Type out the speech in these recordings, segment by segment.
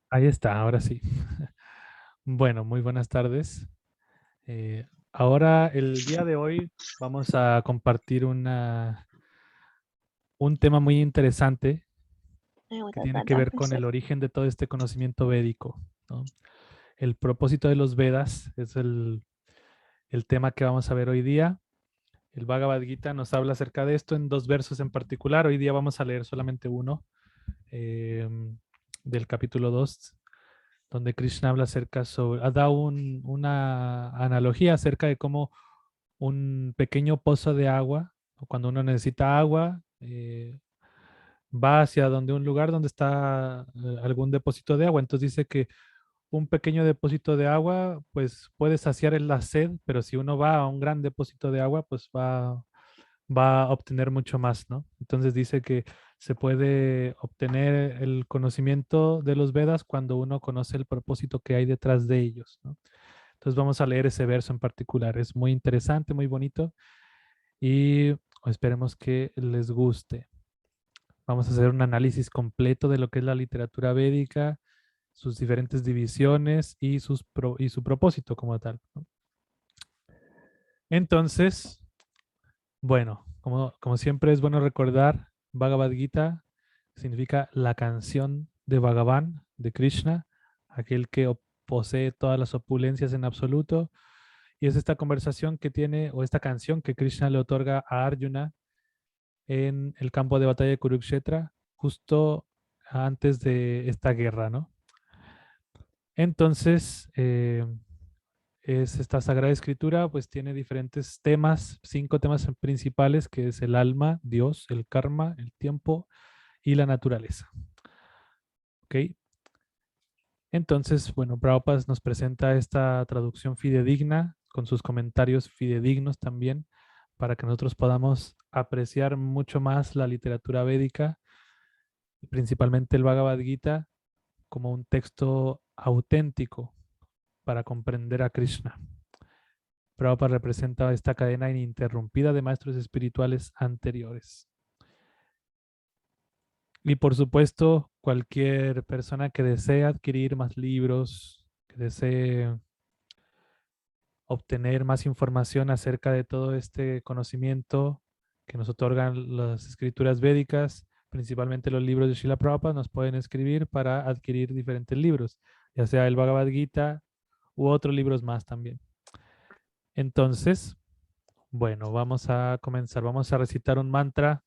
Ahí está, ahora sí. Bueno, muy buenas tardes. Ahora, el día de hoy, vamos a compartir un tema muy interesante que tiene que ver con el origen de todo este conocimiento védico, ¿no? El propósito de los Vedas es el tema que vamos a ver hoy día. El Bhagavad Gita nos habla acerca de esto en dos versos en particular. Hoy día vamos a leer solamente uno eh, del capítulo 2, donde Krishna habla ha dado una analogía acerca de cómo un pequeño pozo de agua, o cuando uno necesita agua, va hacia donde un lugar donde está algún depósito de agua. Entonces dice que un pequeño depósito de agua, pues puede saciar la sed, pero si uno va a un gran depósito de agua, pues va a obtener mucho más, ¿no? Entonces dice que se puede obtener el conocimiento de los Vedas cuando uno conoce el propósito que hay detrás de ellos, ¿no? Entonces vamos a leer ese verso en particular. Es muy interesante, muy bonito y esperemos que les guste. Vamos a hacer un análisis completo de lo que es la literatura védica, sus diferentes divisiones y, y su propósito como tal, ¿no? Entonces, bueno, como siempre es bueno recordar, Bhagavad Gita significa la canción de Bhagavan, de Krishna, aquel que posee todas las opulencias en absoluto. Y es esta conversación que tiene, o esta canción que Krishna le otorga a Arjuna en el campo de batalla de Kurukshetra, justo antes de esta guerra, ¿no? Entonces, es esta Sagrada Escritura, pues tiene diferentes temas, 5 temas principales, que es el alma, Dios, el karma, el tiempo y la naturaleza. ¿Ok? Entonces, bueno, Prabhupada nos presenta esta traducción fidedigna, con sus comentarios fidedignos también, para que nosotros podamos apreciar mucho más la literatura védica, principalmente el Bhagavad Gita, como un texto auténtico para comprender a Krishna. Prabhupada representa esta cadena ininterrumpida de maestros espirituales anteriores. Y por supuesto, cualquier persona que desee adquirir más libros, que desee obtener más información acerca de todo este conocimiento que nos otorgan las escrituras védicas, principalmente los libros de Srila Prabhupada, nos pueden escribir para adquirir diferentes libros, ya sea el Bhagavad Gita u otros libros más también. Entonces, bueno, vamos a comenzar. Vamos a recitar un mantra,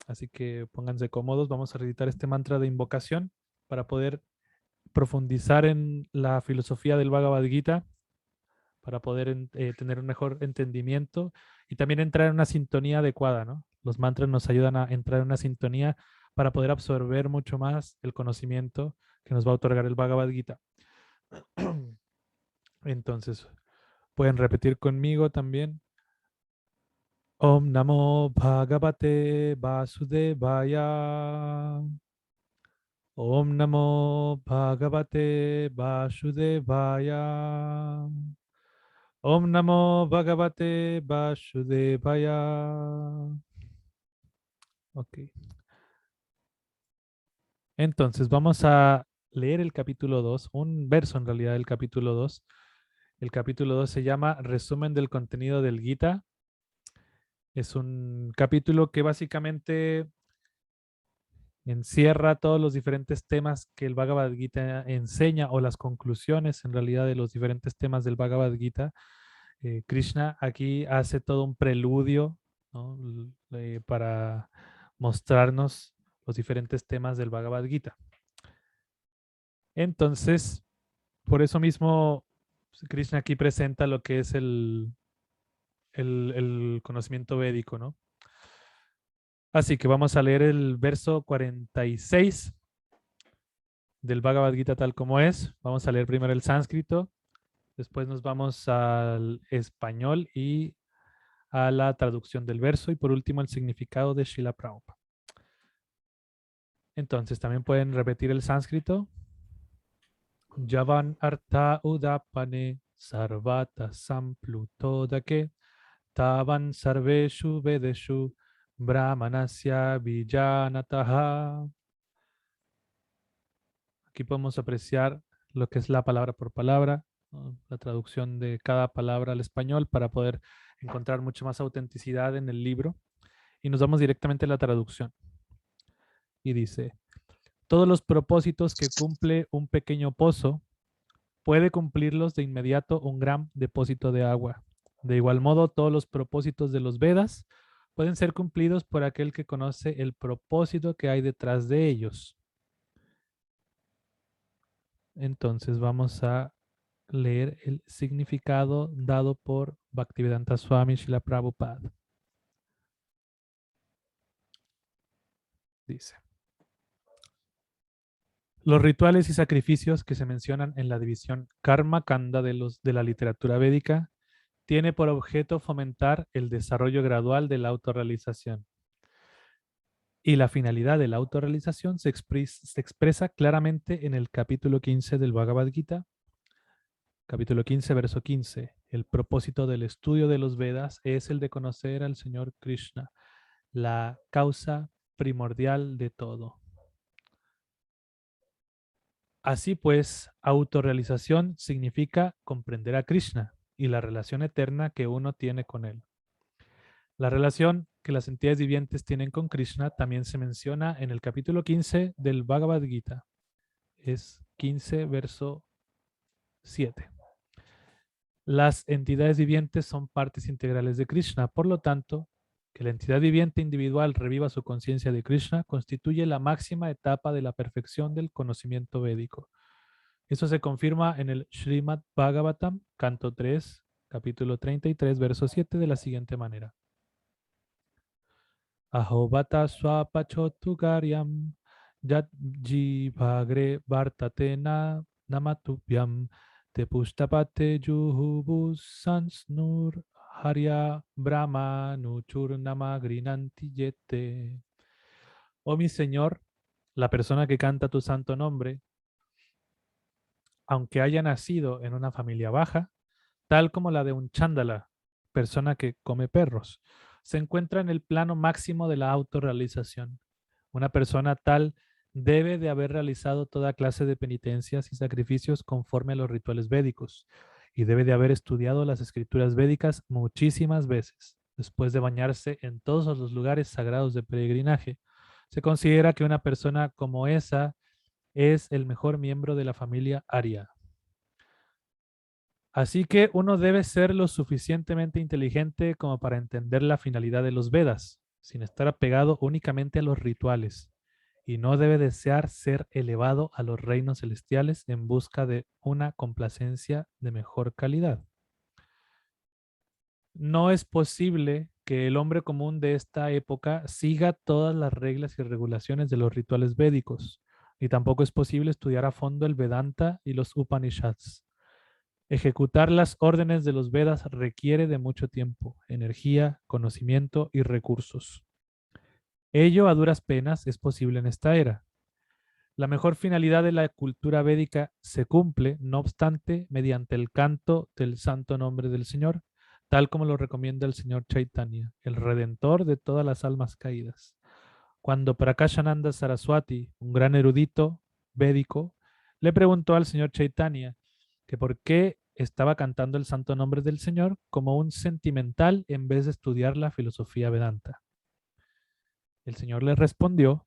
así que pónganse cómodos. Vamos a recitar este mantra de invocación para poder profundizar en la filosofía del Bhagavad Gita, para poder tener un mejor entendimiento y también entrar en una sintonía adecuada, ¿no? Los mantras nos ayudan a entrar en una sintonía para poder absorber mucho más el conocimiento que nos va a otorgar el Bhagavad Gita. Entonces, pueden repetir conmigo también. Om Namo Bhagavate Vasudevaya. Om Namo Bhagavate Vasudevaya. Om Namo Bhagavate Vasudevaya. Ok. Entonces vamos a leer el capítulo 2, un verso en realidad del capítulo 2. El capítulo 2 se llama Resumen del contenido del Gita. Es un capítulo que básicamente encierra todos los diferentes temas que el Bhagavad Gita enseña, o las conclusiones en realidad de los diferentes temas del Bhagavad Gita. Krishna aquí hace todo un preludio, ¿no? Para mostrarnos los diferentes temas del Bhagavad Gita. Entonces, por eso mismo, Krishna aquí presenta lo que es el conocimiento védico, ¿no? Así que vamos a leer el verso 46 del Bhagavad Gita tal como es. Vamos a leer primero el sánscrito, después nos vamos al español y a la traducción del verso, y por último el significado de Srila Prabhupada. Entonces también pueden repetir el sánscrito. Javan artha udapane sarvata samplutodake tavan sarveshu vedeshu brahmanasya vijanataha. Aquí podemos apreciar lo que es la palabra por palabra, ¿no? La traducción de cada palabra al español para poder encontrar mucho más autenticidad en el libro. Y nos vamos directamente a la traducción. Y dice, todos los propósitos que cumple un pequeño pozo, puede cumplirlos de inmediato un gran depósito de agua. De igual modo, todos los propósitos de los Vedas pueden ser cumplidos por aquel que conoce el propósito que hay detrás de ellos. Entonces vamos a leer el significado dado por Bhaktivedanta Swami Srila Prabhupada. Dice, los rituales y sacrificios que se mencionan en la división Karma Kanda de la literatura védica tiene por objeto fomentar el desarrollo gradual de la autorrealización. Y la finalidad de la autorrealización se expresa claramente en el capítulo 15 del Bhagavad Gita, capítulo 15, verso 15. El propósito del estudio de los Vedas es el de conocer al Señor Krishna, la causa primordial de todo. Así pues, autorrealización significa comprender a Krishna y la relación eterna que uno tiene con él. La relación que las entidades vivientes tienen con Krishna también se menciona en el capítulo 15 del Bhagavad Gita. Es 15, verso 7. Las entidades vivientes son partes integrales de Krishna, por lo tanto, que la entidad viviente individual reviva su conciencia de Krishna constituye la máxima etapa de la perfección del conocimiento védico. Eso se confirma en el Srimad Bhagavatam, canto 3, capítulo 33, verso 7, de la siguiente manera. Ahobata swapachotu karyam yat jivagre vartate namatubhyam te pustapate juhubus sansnur harya brahma nuchur namagrinanti yete. Oh mi Señor, la persona que canta tu santo nombre, aunque haya nacido en una familia baja, tal como la de un chándala, persona que come perros, se encuentra en el plano máximo de la autorrealización. Una persona tal debe de haber realizado toda clase de penitencias y sacrificios conforme a los rituales védicos y debe de haber estudiado las escrituras védicas muchísimas veces. Después de bañarse en todos los lugares sagrados de peregrinaje, se considera que una persona como esa es el mejor miembro de la familia Arya. Así que uno debe ser lo suficientemente inteligente como para entender la finalidad de los Vedas, sin estar apegado únicamente a los rituales, y no debe desear ser elevado a los reinos celestiales en busca de una complacencia de mejor calidad. No es posible que el hombre común de esta época siga todas las reglas y regulaciones de los rituales védicos, y tampoco es posible estudiar a fondo el Vedanta y los Upanishads. Ejecutar las órdenes de los Vedas requiere de mucho tiempo, energía, conocimiento y recursos. Ello a duras penas es posible en esta era. La mejor finalidad de la cultura védica se cumple, no obstante, mediante el canto del santo nombre del Señor, tal como lo recomienda el Señor Chaitanya, el redentor de todas las almas caídas. Cuando Prakashananda Saraswati, un gran erudito védico, le preguntó al Señor Chaitanya que por qué estaba cantando el santo nombre del Señor como un sentimental en vez de estudiar la filosofía Vedanta. El Señor le respondió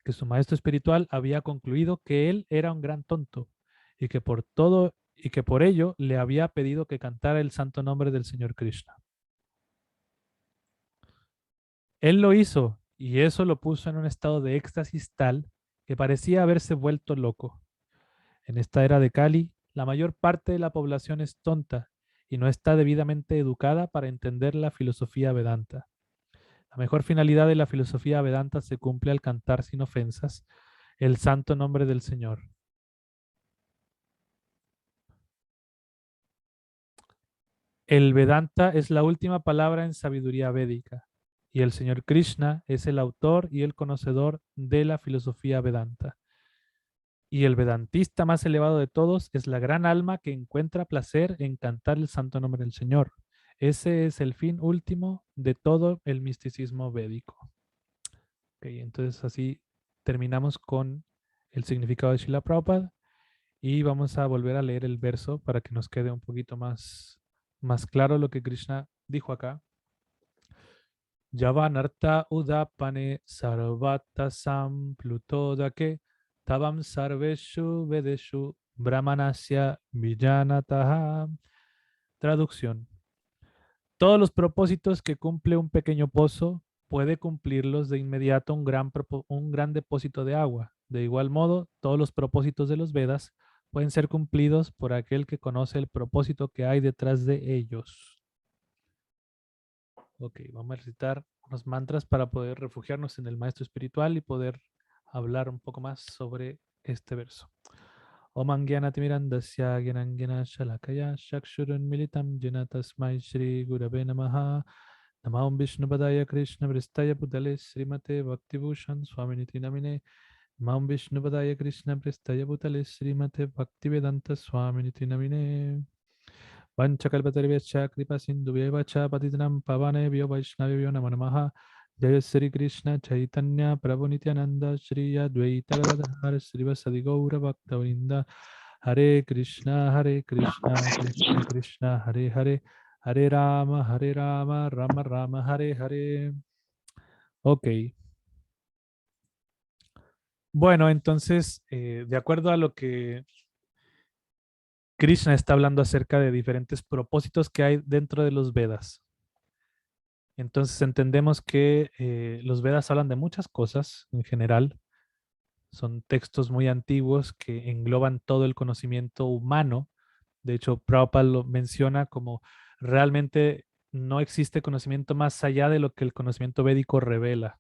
que su maestro espiritual había concluido que él era un gran tonto y que por ello le había pedido que cantara el santo nombre del Señor Krishna. Él lo hizo y eso lo puso en un estado de éxtasis tal que parecía haberse vuelto loco. En esta era de Kali, la mayor parte de la población es tonta y no está debidamente educada para entender la filosofía Vedanta. La mejor finalidad de la filosofía Vedanta se cumple al cantar sin ofensas el santo nombre del Señor. El Vedanta es la última palabra en sabiduría védica y el Señor Krishna es el autor y el conocedor de la filosofía Vedanta. Y el vedantista más elevado de todos es la gran alma que encuentra placer en cantar el santo nombre del Señor. Ese es el fin último de todo el misticismo védico. Okay, entonces así terminamos con el significado de Srila Prabhupada Y vamos a volver a leer el verso para que nos quede un poquito más claro lo que Krishna dijo acá. Yavanarta udapane sarvata samplutodake tavam sarveshu vedeshu brahmanasya villanataha. Traducción. Todos los propósitos que cumple un pequeño pozo puede cumplirlos de inmediato un gran depósito de agua. De igual modo, todos los propósitos de los Vedas pueden ser cumplidos por aquel que conoce el propósito que hay detrás de ellos. Ok, vamos a recitar unos mantras para poder refugiarnos en el maestro espiritual y poder hablar un poco más sobre este verso. Om Angyanatimirandasya Gyanangyana Shalakaya Shakshurun Militam Jena Tasmai Shri Gurave Namaha Namam Vishnupadaya Krishna Prestaya Putale Srimate Bhaktivushan Swaminiti Namine Namam Vishnupadaya Krishna Prestaya Putale Srimate Bhaktivedanta Swaminiti Namine Vanchakalpatarvyacha Kripa Sindhuvya Cha Patitanam Pavanebhyo Vaishnavibhyo Namo Namaha Jaya Sri Krishna Chaitanya Prabhu Nityananda Shri Advaita Gadadhar Srivasadi Gaura Bhaktavinda Hare Krishna Krishna Krishna Hare Hare Hare Rama Rama Rama Hare Hare. Ok. Bueno, entonces, de acuerdo a lo que Krishna está hablando acerca de diferentes propósitos que hay dentro de los Vedas. Entonces entendemos que los Vedas hablan de muchas cosas en general. Son textos muy antiguos que engloban todo el conocimiento humano. De hecho, Prabhupada lo menciona como realmente no existe conocimiento más allá de lo que el conocimiento védico revela.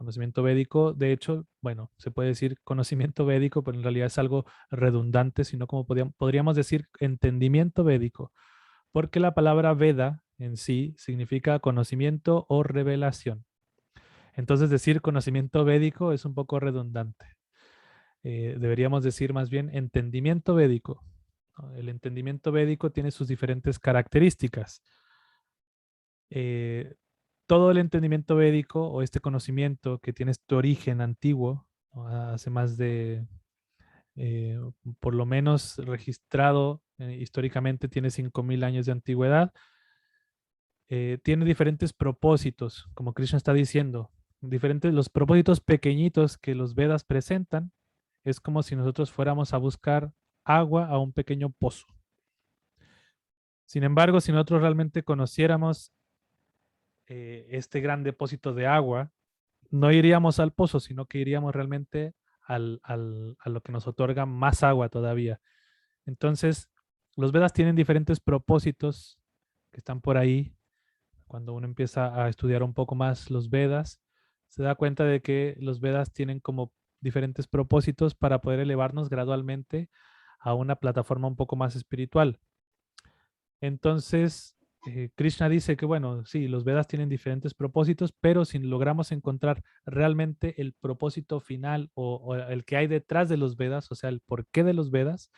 Conocimiento védico, de hecho, bueno, se puede decir conocimiento védico, pero en realidad es algo redundante, sino como podríamos decir entendimiento védico, porque la palabra Veda en sí significa conocimiento o revelación. Entonces decir conocimiento védico es un poco redundante. Deberíamos decir más bien entendimiento védico. ¿No? El entendimiento védico tiene sus diferentes características. Eh, todo el entendimiento védico o este conocimiento que tiene este origen antiguo, ¿no? Hace más de, por lo menos registrado históricamente, tiene 5.000 años de antigüedad, tiene diferentes propósitos, como Krishna está diciendo, diferentes los propósitos pequeñitos que los Vedas presentan, es como si nosotros fuéramos a buscar agua a un pequeño pozo. Sin embargo, si nosotros realmente conociéramos este gran depósito de agua, no iríamos al pozo, sino que iríamos realmente a lo que nos otorga más agua todavía. Entonces, los Vedas tienen diferentes propósitos que están por ahí. Cuando uno empieza a estudiar un poco más los Vedas, se da cuenta de que los Vedas tienen como diferentes propósitos para poder elevarnos gradualmente a una plataforma un poco más espiritual. Entonces, Krishna dice que, bueno, sí, los Vedas tienen diferentes propósitos, pero si logramos encontrar realmente el propósito final o el que hay detrás de los Vedas, o sea, el porqué de los Vedas,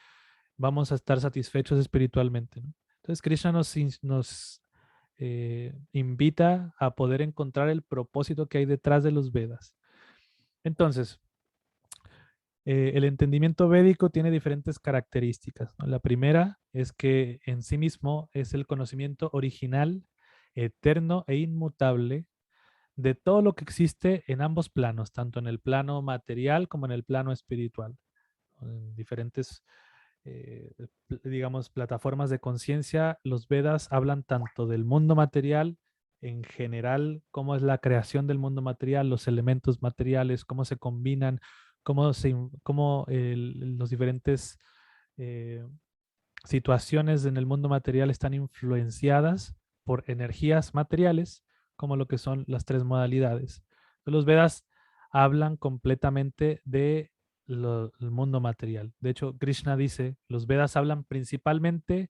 vamos a estar satisfechos espiritualmente, ¿no? Entonces, Krishna nos invita a poder encontrar el propósito que hay detrás de los Vedas. Entonces, el entendimiento védico tiene diferentes características, ¿no? La primera es que en sí mismo es el conocimiento original, eterno e inmutable de todo lo que existe en ambos planos, tanto en el plano material como en el plano espiritual. En diferentes, digamos, plataformas de conciencia, los Vedas hablan tanto del mundo material en general, cómo es la creación del mundo material, los elementos materiales, cómo se combinan, cómo los diferentes eh, situaciones en el mundo material están influenciadas por energías materiales, como lo que son las tres modalidades. Los Vedas hablan completamente de el mundo material. De hecho, Krishna dice, los Vedas hablan principalmente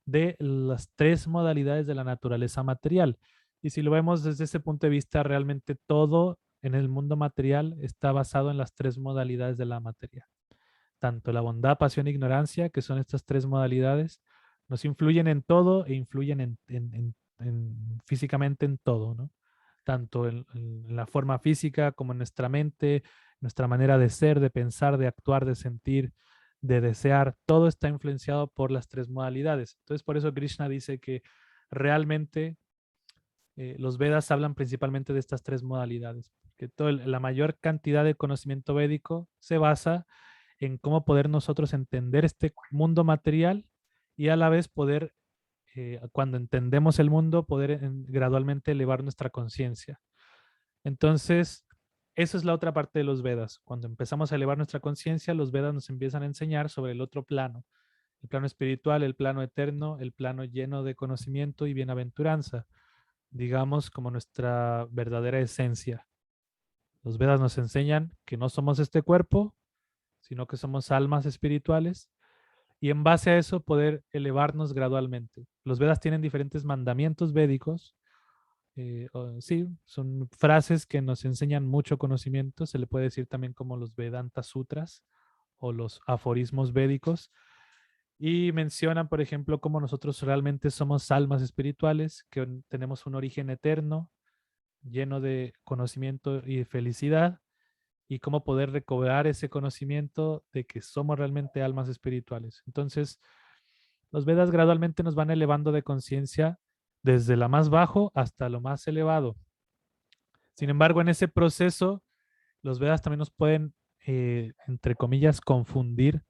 de las tres modalidades de la naturaleza material. Y si lo vemos desde ese punto de vista, realmente todo en el mundo material está basado en las tres modalidades de la materia. Tanto la bondad, pasión e ignorancia, que son estas tres modalidades, nos influyen en todo e influyen físicamente en todo, ¿no? Tanto en la forma física como en nuestra mente, nuestra manera de ser, de pensar, de actuar, de sentir, de desear, todo está influenciado por las tres modalidades. Entonces, por eso Krishna dice que realmente los Vedas hablan principalmente de estas tres modalidades, que la mayor cantidad de conocimiento védico se basa en cómo poder nosotros entender este mundo material y a la vez poder, cuando entendemos el mundo, poder gradualmente elevar nuestra conciencia. Entonces, esa es la otra parte de los Vedas. Cuando empezamos a elevar nuestra conciencia, los Vedas nos empiezan a enseñar sobre el otro plano, el plano espiritual, el plano eterno, el plano lleno de conocimiento y bienaventuranza, digamos como nuestra verdadera esencia. Los Vedas nos enseñan que no somos este cuerpo, sino que somos almas espirituales y en base a eso poder elevarnos gradualmente. Los Vedas tienen diferentes mandamientos védicos. Sí, son frases que nos enseñan mucho conocimiento. Se le puede decir también como los Vedanta Sutras o los aforismos védicos. Y mencionan, por ejemplo, cómo nosotros realmente somos almas espirituales, que tenemos un origen eterno, lleno de conocimiento y de felicidad, y cómo poder recobrar ese conocimiento de que somos realmente almas espirituales. Entonces, los Vedas gradualmente nos van elevando de conciencia desde la más bajo hasta lo más elevado. Sin embargo, en ese proceso, los Vedas también nos pueden, entre comillas, confundir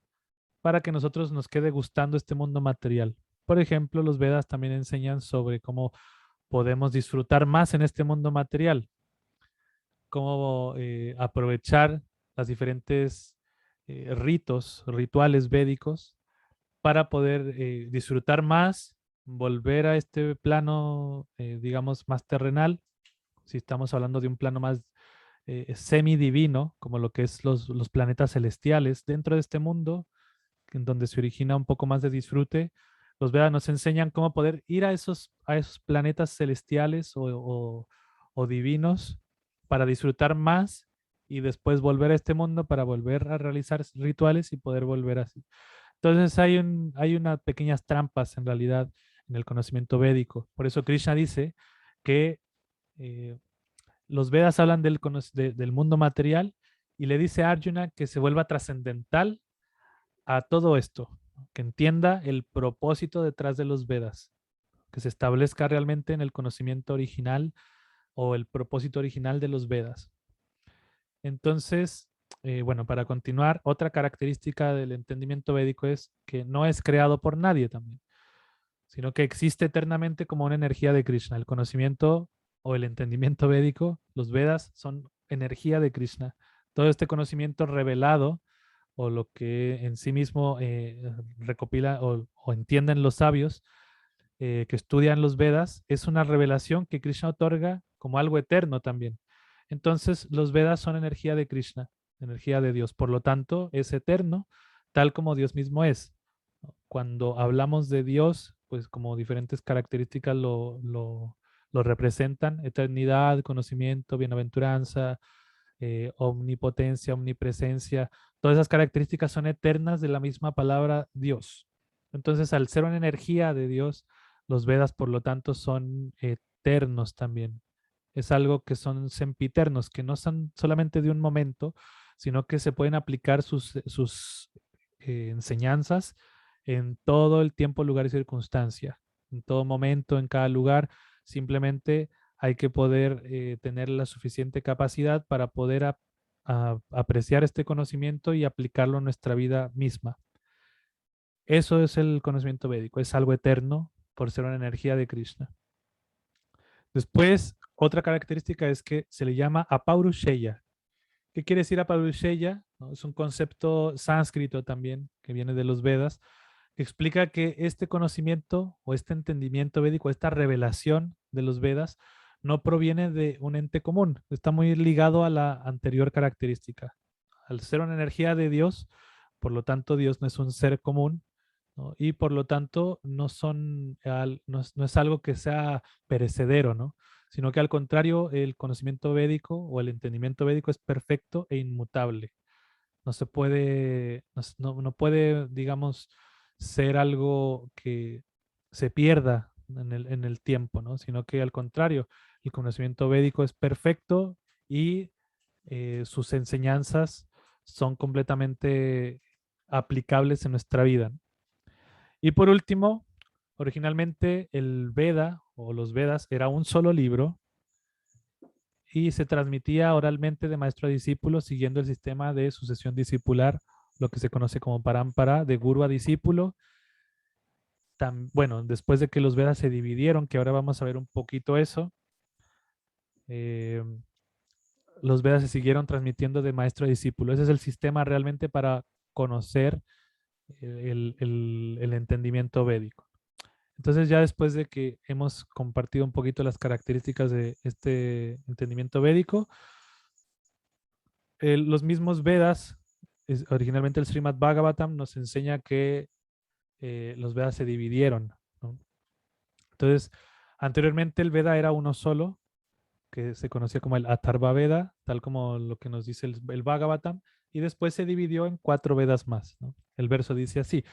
para que nosotros nos quede gustando este mundo material. Por ejemplo, los Vedas también enseñan sobre cómo podemos disfrutar más en este mundo material, cómo aprovechar las diferentes rituales védicos para poder disfrutar más, volver a este plano, digamos, más terrenal, si estamos hablando de un plano más semidivino, como lo que es los planetas celestiales dentro de este mundo, en donde se origina un poco más de disfrute. Los Vedas nos enseñan cómo poder ir a esos planetas celestiales o divinos para disfrutar más y después volver a este mundo para volver a realizar rituales y poder volver así. Entonces hay unas pequeñas trampas en realidad en el conocimiento védico. Por eso Krishna dice que eh, los Vedas hablan del mundo material y le dice a Arjuna que se vuelva trascendental a todo esto, que entienda el propósito detrás de los Vedas, que se establezca realmente en el conocimiento original o el propósito original de los Vedas. Entonces, bueno, para continuar, otra característica del entendimiento védico es que no es creado por nadie también, sino que existe eternamente como una energía de Krishna. El conocimiento o el entendimiento védico, los Vedas son energía de Krishna. Todo este conocimiento revelado o lo que en sí mismo recopila o entienden los sabios que estudian los Vedas, es una revelación que Krishna otorga como algo eterno también. Entonces, los Vedas son energía de Krishna, energía de Dios. Por lo tanto, es eterno, tal como Dios mismo es. Cuando hablamos de Dios, pues como diferentes características lo representan, eternidad, conocimiento, bienaventuranza, omnipotencia, omnipresencia, todas esas características son eternas de la misma palabra Dios. Entonces, al ser una energía de Dios, los Vedas, por lo tanto, son eternos también. Es algo que son sempiternos, que no son solamente de un momento, sino que se pueden aplicar sus enseñanzas en todo el tiempo, lugar y circunstancia, en todo momento, en cada lugar. Simplemente hay que poder tener la suficiente capacidad para poder apreciar este conocimiento y aplicarlo en nuestra vida misma. Eso es el conocimiento védico, es algo eterno por ser una energía de Krishna. Después, otra característica es que se le llama Apaurusheya. ¿Qué quiere decir Apaurusheya? ¿No? Es un concepto sánscrito también que viene de los Vedas, que explica que este conocimiento o este entendimiento védico, esta revelación de los Vedas, no proviene de un ente común, está muy ligado a la anterior característica. Al ser una energía de Dios, por lo tanto Dios no es un ser común, ¿no? Y por lo tanto no es algo que sea perecedero, ¿no? Sino que al contrario, el conocimiento védico o el entendimiento védico es perfecto e inmutable. No se puede, no puede, digamos, ser algo que se pierda en el tiempo, ¿no? Sino que al contrario, el conocimiento védico es perfecto y sus enseñanzas son completamente aplicables en nuestra vida. Y por último, originalmente el Veda o los Vedas era un solo libro y se transmitía oralmente de maestro a discípulo siguiendo el sistema de sucesión discipular, lo que se conoce como parampara, de guru a discípulo. Bueno, después de que los Vedas se dividieron, que ahora vamos a ver un poquito eso, los Vedas se siguieron transmitiendo de maestro a discípulo. Ese es el sistema realmente para conocer el entendimiento védico. Entonces ya después de que hemos compartido un poquito las características de este entendimiento védico, los mismos Vedas, originalmente el Srimad Bhagavatam, nos enseña que los Vedas se dividieron, ¿no? Entonces, anteriormente el Veda era uno solo, que se conocía como el Atharva Veda, tal como lo que nos dice el Bhagavatam, y después se dividió en 4 Vedas más, ¿no? El verso dice así: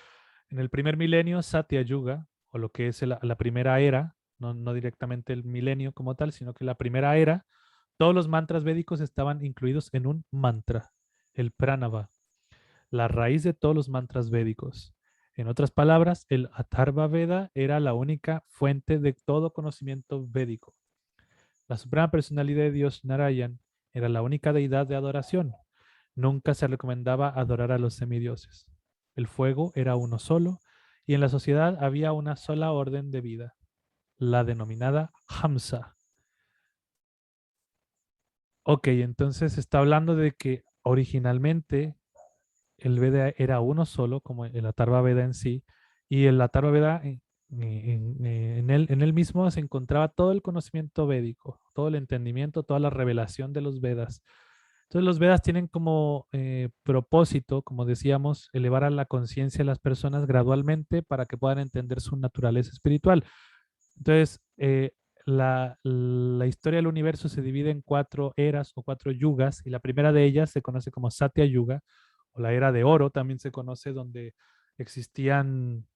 en el primer milenio, Satya Yuga, o lo que es la primera era, no directamente el milenio como tal, sino que la primera era, todos los mantras védicos estaban incluidos en un mantra, el pranava, la raíz de todos los mantras védicos. En otras palabras, el Atharva Veda era la única fuente de todo conocimiento védico. La suprema personalidad de Dios, Narayan, era la única deidad de adoración. Nunca se recomendaba adorar a los semidioses. El fuego era uno solo y en la sociedad había una sola orden de vida, la denominada Hamsa. Ok, entonces está hablando de que originalmente el Veda era uno solo, como el Atharva Veda en sí, y el Atharva Veda en él mismo se encontraba todo el conocimiento védico, todo el entendimiento, toda la revelación de los Vedas. Entonces los Vedas tienen como propósito, como decíamos, elevar a la conciencia de las personas gradualmente para que puedan entender su naturaleza espiritual. Entonces, la historia del universo se divide en 4 eras o 4 yugas, y la primera de ellas se conoce como Satya Yuga, o la era de oro, también se conoce, donde existían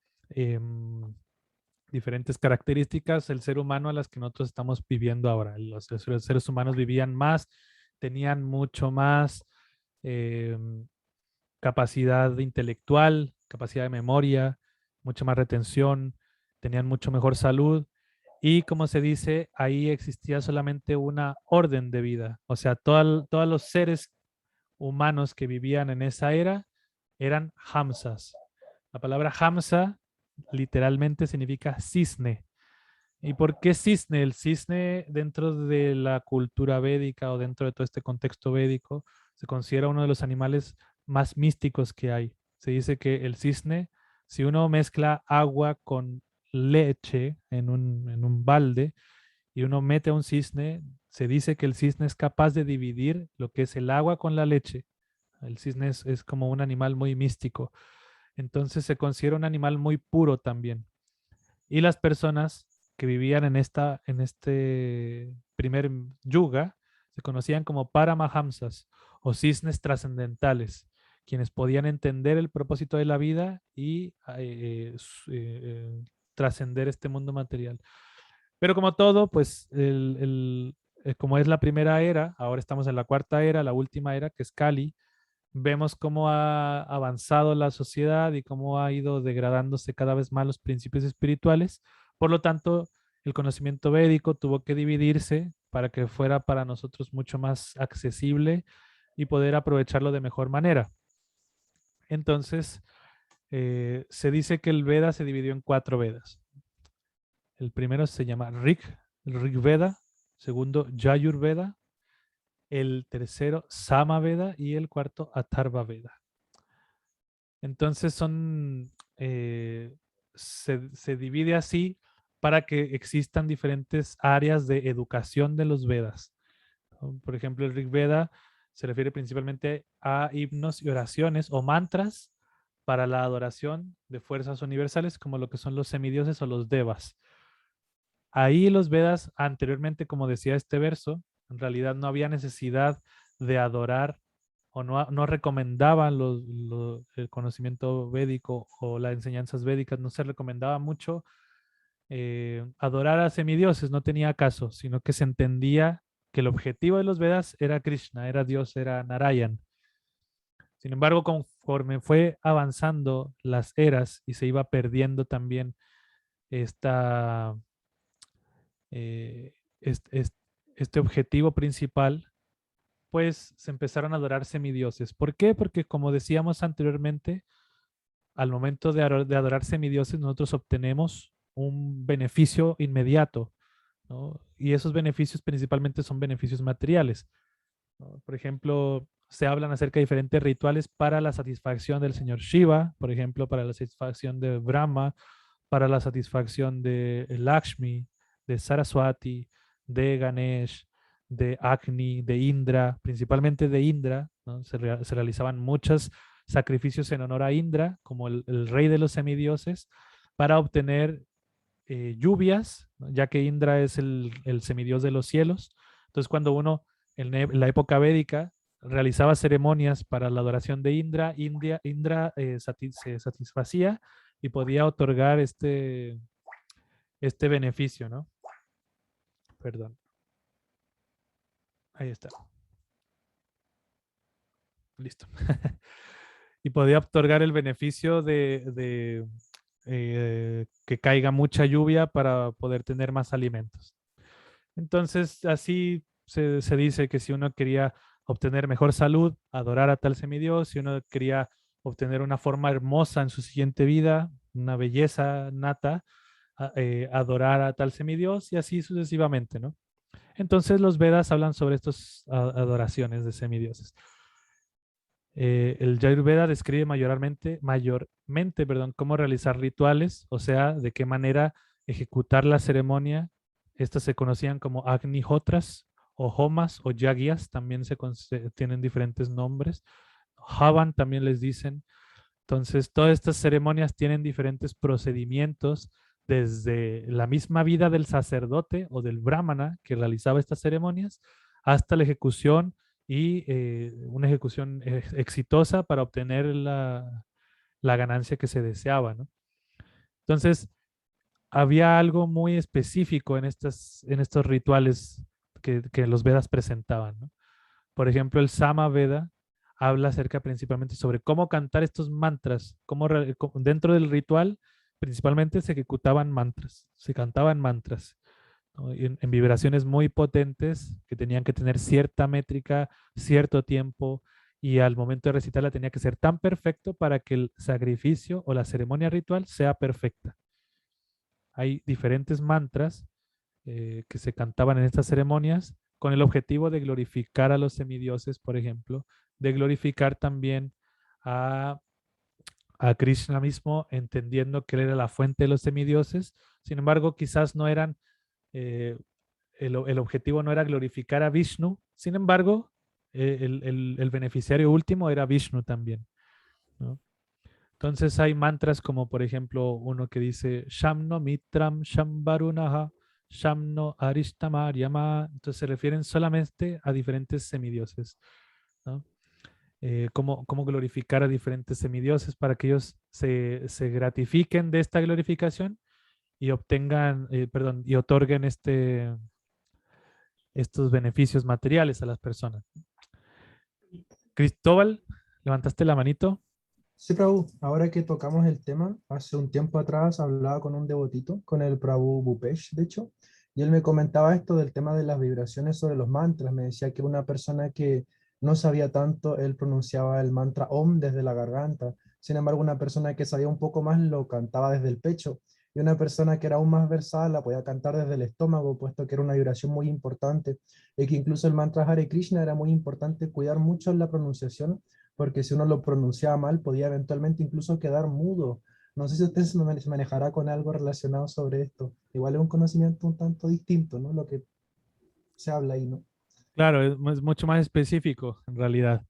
diferentes características del ser humano a las que nosotros estamos viviendo ahora. Los seres humanos vivían más, tenían mucho más capacidad intelectual, capacidad de memoria, mucha más retención, tenían mucho mejor salud. Y como se dice, ahí existía solamente una orden de vida. O sea, todos los seres humanos que vivían en esa era eran hamsas. La palabra hamsa literalmente significa cisne. ¿Y por qué cisne? El cisne dentro de la cultura védica o dentro de todo este contexto védico se considera uno de los animales más místicos que hay. Se dice que el cisne, si uno mezcla agua con leche en un balde y uno mete a un cisne, se dice que el cisne es capaz de dividir lo que es el agua con la leche. El cisne es como un animal muy místico. Entonces se considera un animal muy puro también. Y las personas que vivían en este primer yuga se conocían como paramahamsas o cisnes trascendentales, quienes podían entender el propósito de la vida y trascender este mundo material. Pero como todo, pues como es la primera era, ahora estamos en la cuarta era, la última era, que es Kali, vemos cómo ha avanzado la sociedad y cómo ha ido degradándose cada vez más los principios espirituales. Por lo tanto, el conocimiento védico tuvo que dividirse para que fuera para nosotros mucho más accesible y poder aprovecharlo de mejor manera. Entonces, se dice que el Veda se dividió en 4 Vedas. El primero se llama el Rig Veda. Segundo, Yajur Veda. El tercero, Sama Veda. Y el cuarto, Atharva Veda. Entonces se divide así para que existan diferentes áreas de educación de los Vedas. Por ejemplo, el Rig Veda se refiere principalmente a himnos y oraciones o mantras para la adoración de fuerzas universales, como lo que son los semidioses o los devas. Ahí los Vedas, anteriormente, como decía este verso, en realidad no había necesidad de adorar o no recomendaban el conocimiento védico o las enseñanzas védicas, no se recomendaba mucho adorar a semidioses, no tenía caso, sino que se entendía que el objetivo de los Vedas era Krishna, era Dios, era Narayan. Sin embargo, conforme fue avanzando las eras y se iba perdiendo también esta, eh, este objetivo principal, pues se empezaron a adorar semidioses. ¿Por qué? Porque como decíamos anteriormente, al momento de adorar semidioses, nosotros obtenemos un beneficio inmediato, ¿no? Y esos beneficios principalmente son beneficios materiales, ¿no? Por ejemplo, se hablan acerca de diferentes rituales para la satisfacción del señor Shiva, por ejemplo, para la satisfacción de Brahma, para la satisfacción de Lakshmi, de Saraswati, de Ganesh, de Agni, de Indra, principalmente de Indra, ¿no? Se realizaban muchos sacrificios en honor a Indra, como el rey de los semidioses, para obtener lluvias, ¿no? Ya que Indra es el semidios de los cielos. Entonces, cuando uno en la época védica realizaba ceremonias para la adoración de Indra, Indra se satisfacía y podía otorgar este beneficio, ¿no? Perdón. Ahí está. Listo. Y podía otorgar el beneficio de que caiga mucha lluvia para poder tener más alimentos. Entonces, así se dice que si uno quería obtener mejor salud, adorar a tal semidios; si uno quería obtener una forma hermosa en su siguiente vida, una belleza nata, adorar a tal semidios, y así sucesivamente, ¿no? Entonces los Vedas hablan sobre estas adoraciones de semidioses. El Ayurveda describe mayormente, cómo realizar rituales, o sea, de qué manera ejecutar la ceremonia. Estas se conocían como Agnihotras o Homas o Yagyas, también tienen diferentes nombres. Havan también les dicen. Entonces, todas estas ceremonias tienen diferentes procedimientos, desde la misma vida del sacerdote o del brahmana que realizaba estas ceremonias hasta la ejecución y una ejecución exitosa para obtener la ganancia que se deseaba, ¿no? Entonces, había algo muy específico en estos rituales que los Vedas presentaban, ¿no? Por ejemplo, el Sama Veda habla acerca principalmente sobre cómo cantar estos mantras, dentro del ritual principalmente se ejecutaban mantras, se cantaban mantras, ¿no? En vibraciones muy potentes que tenían que tener cierta métrica, cierto tiempo, y al momento de recitarla tenía que ser tan perfecto para que el sacrificio o la ceremonia ritual sea perfecta. Hay diferentes mantras que se cantaban en estas ceremonias con el objetivo de glorificar a los semidioses, por ejemplo, de glorificar también a, a Krishna mismo, entendiendo que él era la fuente de los semidioses. Sin embargo, quizás no eran, eh, el objetivo no era glorificar a Vishnu. Sin embargo, el beneficiario último era Vishnu también, ¿no? Entonces hay mantras como por ejemplo uno que dice Shamno Mitram Shambarunaha Shamno Arishtamariama. Entonces se refieren solamente a diferentes semidioses, ¿no? Cómo glorificar a diferentes semidioses para que ellos se gratifiquen de esta glorificación y obtengan, perdón, y otorguen estos beneficios materiales a las personas. Cristóbal, levantaste la manito. Sí, Prabhu, ahora que tocamos el tema, hace un tiempo atrás hablaba con un devotito, con el Prabhu Bupesh, de hecho, y él me comentaba esto del tema de las vibraciones sobre los mantras. Me decía que una persona que no sabía tanto, él pronunciaba el mantra Om desde la garganta. Sin embargo, una persona que sabía un poco más lo cantaba desde el pecho. Y una persona que era aún más versada la podía cantar desde el estómago, puesto que era una vibración muy importante. Y que incluso el mantra Hare Krishna era muy importante cuidar mucho la pronunciación, porque si uno lo pronunciaba mal, podía eventualmente incluso quedar mudo. No sé si usted se manejará con algo relacionado sobre esto. Igual es un conocimiento un tanto distinto, ¿no? Lo que se habla ahí, ¿no? Claro, es mucho más específico en realidad.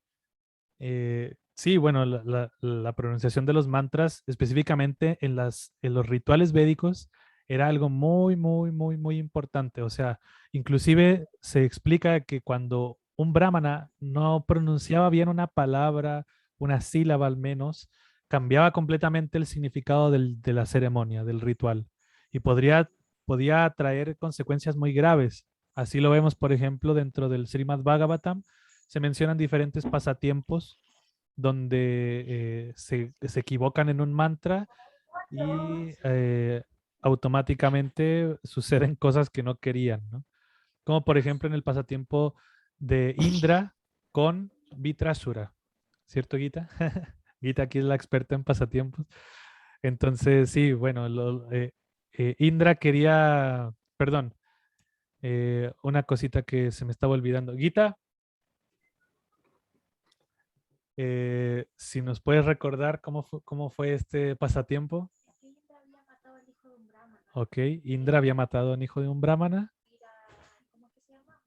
Sí, bueno, la pronunciación de los mantras, específicamente en los rituales védicos, era algo muy, muy, muy, muy importante. O sea, inclusive se explica que cuando un brahmana no pronunciaba bien una palabra, una sílaba al menos, cambiaba completamente el significado de la ceremonia, del ritual, y podía traer consecuencias muy graves. Así lo vemos, por ejemplo, dentro del Srimad Bhagavatam. Se mencionan diferentes pasatiempos donde se equivocan en un mantra y automáticamente suceden cosas que no querían, ¿no? Como por ejemplo en el pasatiempo de Indra con Vitrasura, ¿cierto, Gita? Gita aquí es la experta en pasatiempos. Entonces, sí, bueno, Indra quería, perdón, una cosita que se me estaba olvidando. Gita, si nos puedes recordar cómo fue este pasatiempo. Ok, Indra había matado a un hijo de un brahmana. ¿Cómo que se llama?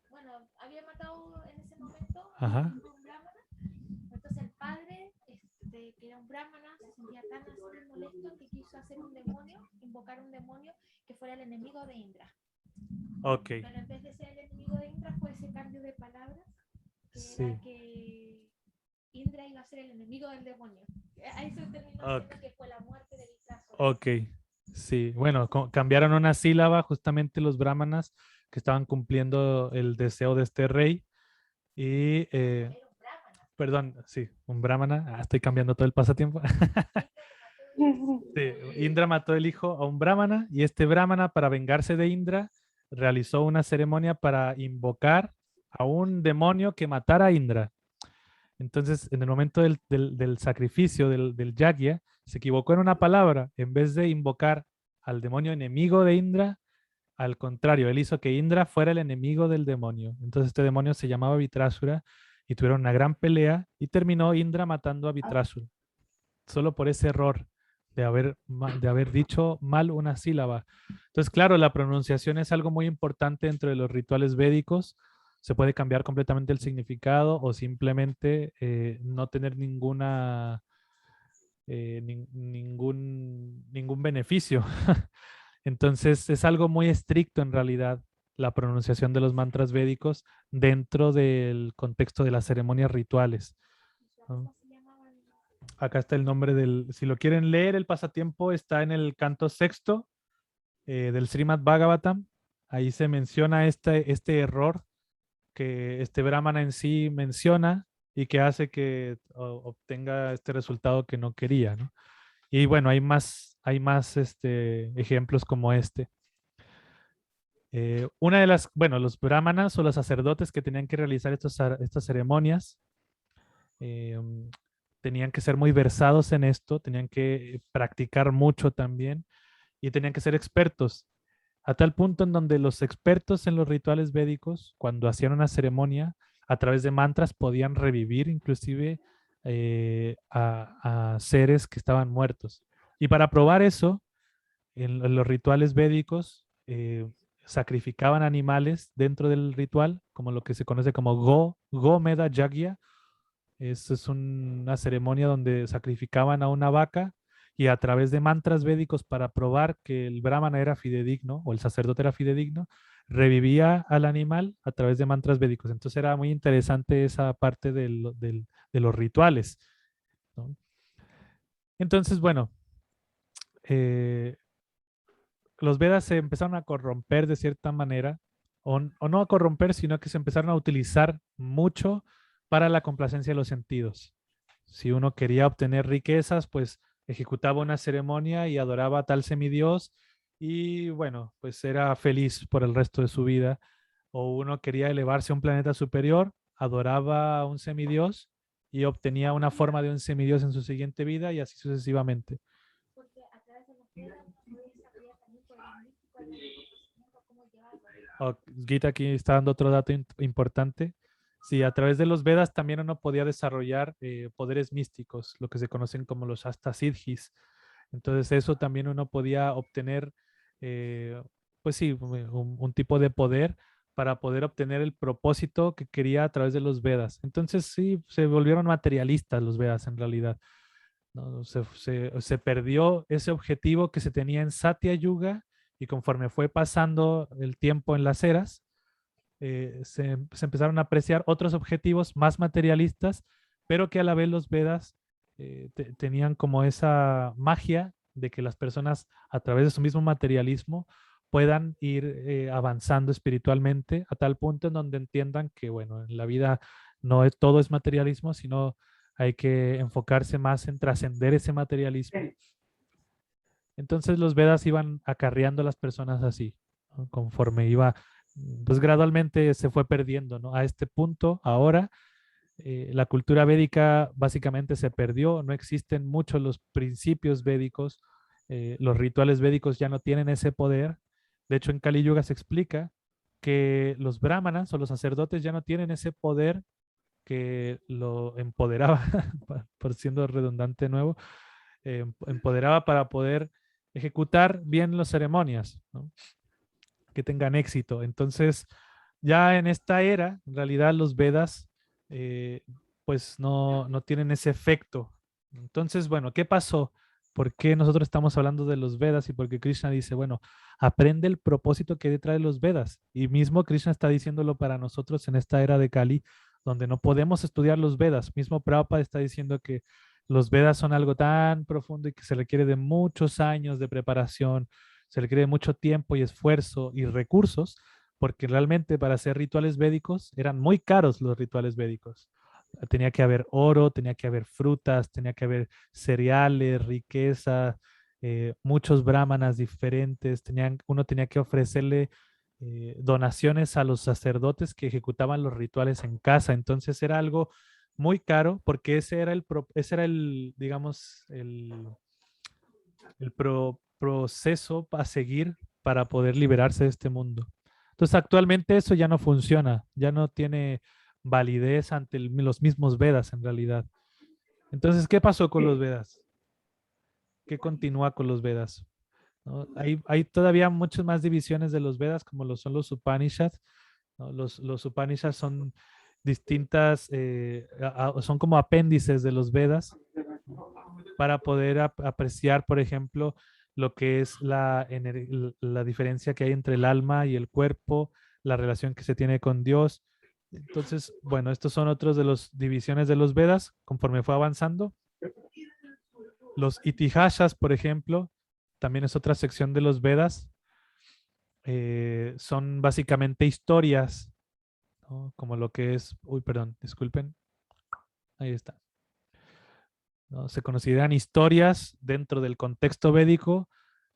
Bueno, había matado en ese momento Ajá. a un brahmana. Entonces el padre, que era un brahmana, se sentía tan así molesto que quiso hacer un demonio, invocar un demonio que fuera el enemigo de Indra. Ok. Pero en vez de ser el enemigo de Indra fue ese cambio de palabras, que Sí. era que Indra iba a ser el enemigo del demonio. Ahí se terminó Ok. que fue la muerte de Vitrasura. Ok. Sí, bueno, cambiaron una sílaba justamente los brahmanas que estaban cumpliendo el deseo de este rey y, perdón, sí, un brahmana. Estoy cambiando todo el pasatiempo. Sí, Indra mató el hijo a un brahmana y este brahmana, para vengarse de Indra, realizó una ceremonia para invocar a un demonio que matara a Indra. Entonces, en el momento del sacrificio, del yagya, se equivocó en una palabra. En vez de invocar al demonio enemigo de Indra, al contrario, él hizo que Indra fuera el enemigo del demonio. Entonces, este demonio se llamaba Vitrasura y tuvieron una gran pelea y terminó Indra matando a Vitrasura. Solo por ese error de haber dicho mal una sílaba. Entonces, claro, la pronunciación es algo muy importante dentro de los rituales védicos. Se puede cambiar completamente el significado o simplemente no tener ningún beneficio. Entonces, es algo muy estricto en realidad la pronunciación de los mantras védicos dentro del contexto de las ceremonias rituales, ¿no? Acá está el nombre si lo quieren leer, el pasatiempo está en el canto sexto del Srimad Bhagavatam. Ahí se menciona este error que este Brahmana en sí menciona y que hace que obtenga este resultado que no quería, ¿no? Y bueno, hay más ejemplos como este. Bueno, los brahmanas o los sacerdotes que tenían que realizar estas ceremonias tenían que ser muy versados en esto, tenían que practicar mucho también y tenían que ser expertos, a tal punto en donde los expertos en los rituales védicos, cuando hacían una ceremonia, a través de mantras podían revivir inclusive a seres que estaban muertos. Y para probar eso, en los rituales védicos, sacrificaban animales dentro del ritual, como lo que se conoce como Gomeda Yagya. Es una ceremonia donde sacrificaban a una vaca y a través de mantras védicos para probar que el brahmana era fidedigno o el sacerdote era fidedigno, revivía al animal a través de mantras védicos. Entonces era muy interesante esa parte de los rituales, ¿no? Entonces, bueno, eh, los Vedas se empezaron a corromper de cierta manera, o no a corromper, sino que se empezaron a utilizar mucho para la complacencia de los sentidos. Si uno quería obtener riquezas, pues ejecutaba una ceremonia y adoraba a tal semidios y bueno, pues era feliz por el resto de su vida. O uno quería elevarse a un planeta superior, adoraba a un semidios y obtenía una forma de un semidios en su siguiente vida y así sucesivamente. Gita aquí está dando otro dato importante. Sí, a través de los Vedas también uno podía desarrollar poderes místicos, lo que se conocen como los Astasiddhis. Entonces eso también uno podía obtener, pues sí, un tipo de poder para poder obtener el propósito que quería a través de los Vedas. Entonces sí, se volvieron materialistas los Vedas en realidad, ¿no? Se perdió ese objetivo que se tenía en Satya Yuga y conforme fue pasando el tiempo en las eras, se empezaron a apreciar otros objetivos más materialistas, pero que a la vez los Vedas tenían como esa magia de que las personas a través de su mismo materialismo puedan ir avanzando espiritualmente a tal punto en donde entiendan que, bueno, en la vida no es, todo es materialismo, sino hay que enfocarse más en trascender ese materialismo. Entonces los Vedas iban acarreando a las personas así, ¿no? Conforme iba, pues gradualmente se fue perdiendo, ¿no? A este punto, ahora, la cultura védica básicamente se perdió, no existen muchos los principios védicos, los rituales védicos ya no tienen ese poder. De hecho, en Kali Yuga se explica que los brahmanas o los sacerdotes ya no tienen ese poder que lo empoderaba, por siendo redundante de nuevo, empoderaba para poder ejecutar bien las ceremonias, ¿no? Que tengan éxito. Entonces, ya en esta era, en realidad los Vedas, eh, pues no tienen ese efecto. Entonces, bueno, ¿qué pasó? ¿Por qué nosotros estamos hablando de los Vedas y por qué Krishna dice, bueno, aprende el propósito que hay detrás de los Vedas? Y mismo Krishna está diciéndolo para nosotros en esta era de Kali, donde no podemos estudiar los Vedas. Mismo Prabhupada está diciendo que los Vedas son algo tan profundo y que se requiere de muchos años de preparación, se requiere de mucho tiempo y esfuerzo y recursos, porque realmente para hacer rituales védicos eran muy caros los rituales védicos. Tenía que haber oro, tenía que haber frutas, tenía que haber cereales, riqueza, muchos brahmanas diferentes, uno tenía que ofrecerle donaciones a los sacerdotes que ejecutaban los rituales en casa. Entonces era algo muy caro porque ese era el digamos, el proceso a seguir para poder liberarse de este mundo. Entonces actualmente eso ya no funciona, ya no tiene validez ante los mismos Vedas en realidad. Entonces, ¿qué pasó con los Vedas? ¿Qué continúa con los Vedas? ¿No? Hay todavía muchas más divisiones de los Vedas, como lo son los Upanishads, ¿no? Los Upanishads son distintas, son como apéndices de los Vedas para poder apreciar, por ejemplo, lo que es la diferencia que hay entre el alma y el cuerpo, la relación que se tiene con Dios. Entonces, bueno, estos son otros de las divisiones de los Vedas conforme fue avanzando. Los Itihasas, por ejemplo, también es otra sección de los Vedas. Son básicamente historias, ¿no? Como lo que es, uy, perdón, disculpen. Ahí está. ¿No? Se consideran historias dentro del contexto védico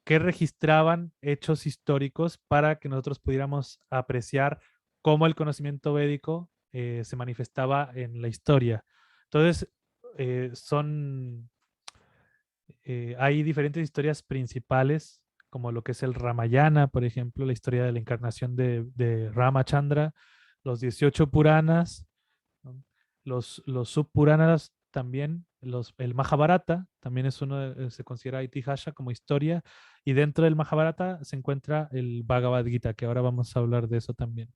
que registraban hechos históricos para que nosotros pudiéramos apreciar cómo el conocimiento védico se manifestaba en la historia. Entonces, hay diferentes historias principales, como lo que es el Ramayana, por ejemplo, la historia de la encarnación de Ramachandra, los 18 Puranas, ¿no? Los subpuranas también, el Mahabharata también es se considera Itihasha como historia, y dentro del Mahabharata se encuentra el Bhagavad Gita, que ahora vamos a hablar de eso también,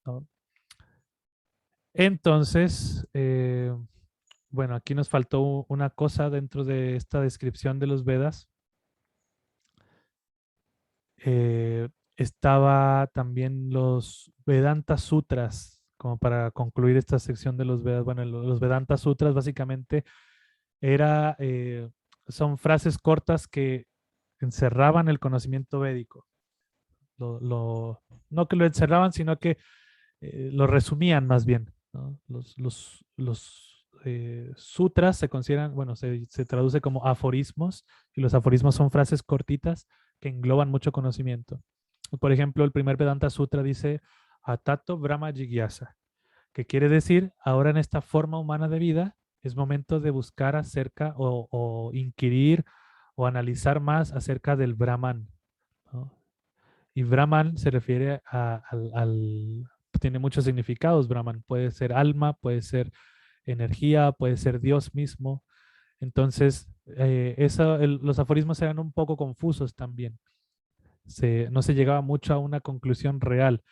¿no? Entonces, bueno, aquí nos faltó una cosa dentro de esta descripción de los Vedas. Estaba también los Vedanta Sutras, como para concluir esta sección de los Vedas. Bueno, los Vedanta Sutras básicamente son frases cortas que encerraban el conocimiento védico. No que lo encerraban, sino que lo resumían más bien, ¿no? Los sutras se consideran, bueno, se traduce como aforismos, y los aforismos son frases cortitas que engloban mucho conocimiento. Por ejemplo, el primer Vedanta Sutra dice Atato Brahma Jigyasa, que quiere decir, ahora en esta forma humana de vida es momento de buscar acerca o inquirir o analizar más acerca del Brahman, ¿no? Y Brahman se refiere tiene muchos significados. Brahman puede ser alma, puede ser energía, puede ser Dios mismo. Entonces, los aforismos eran un poco confusos también. No se llegaba mucho a una conclusión real.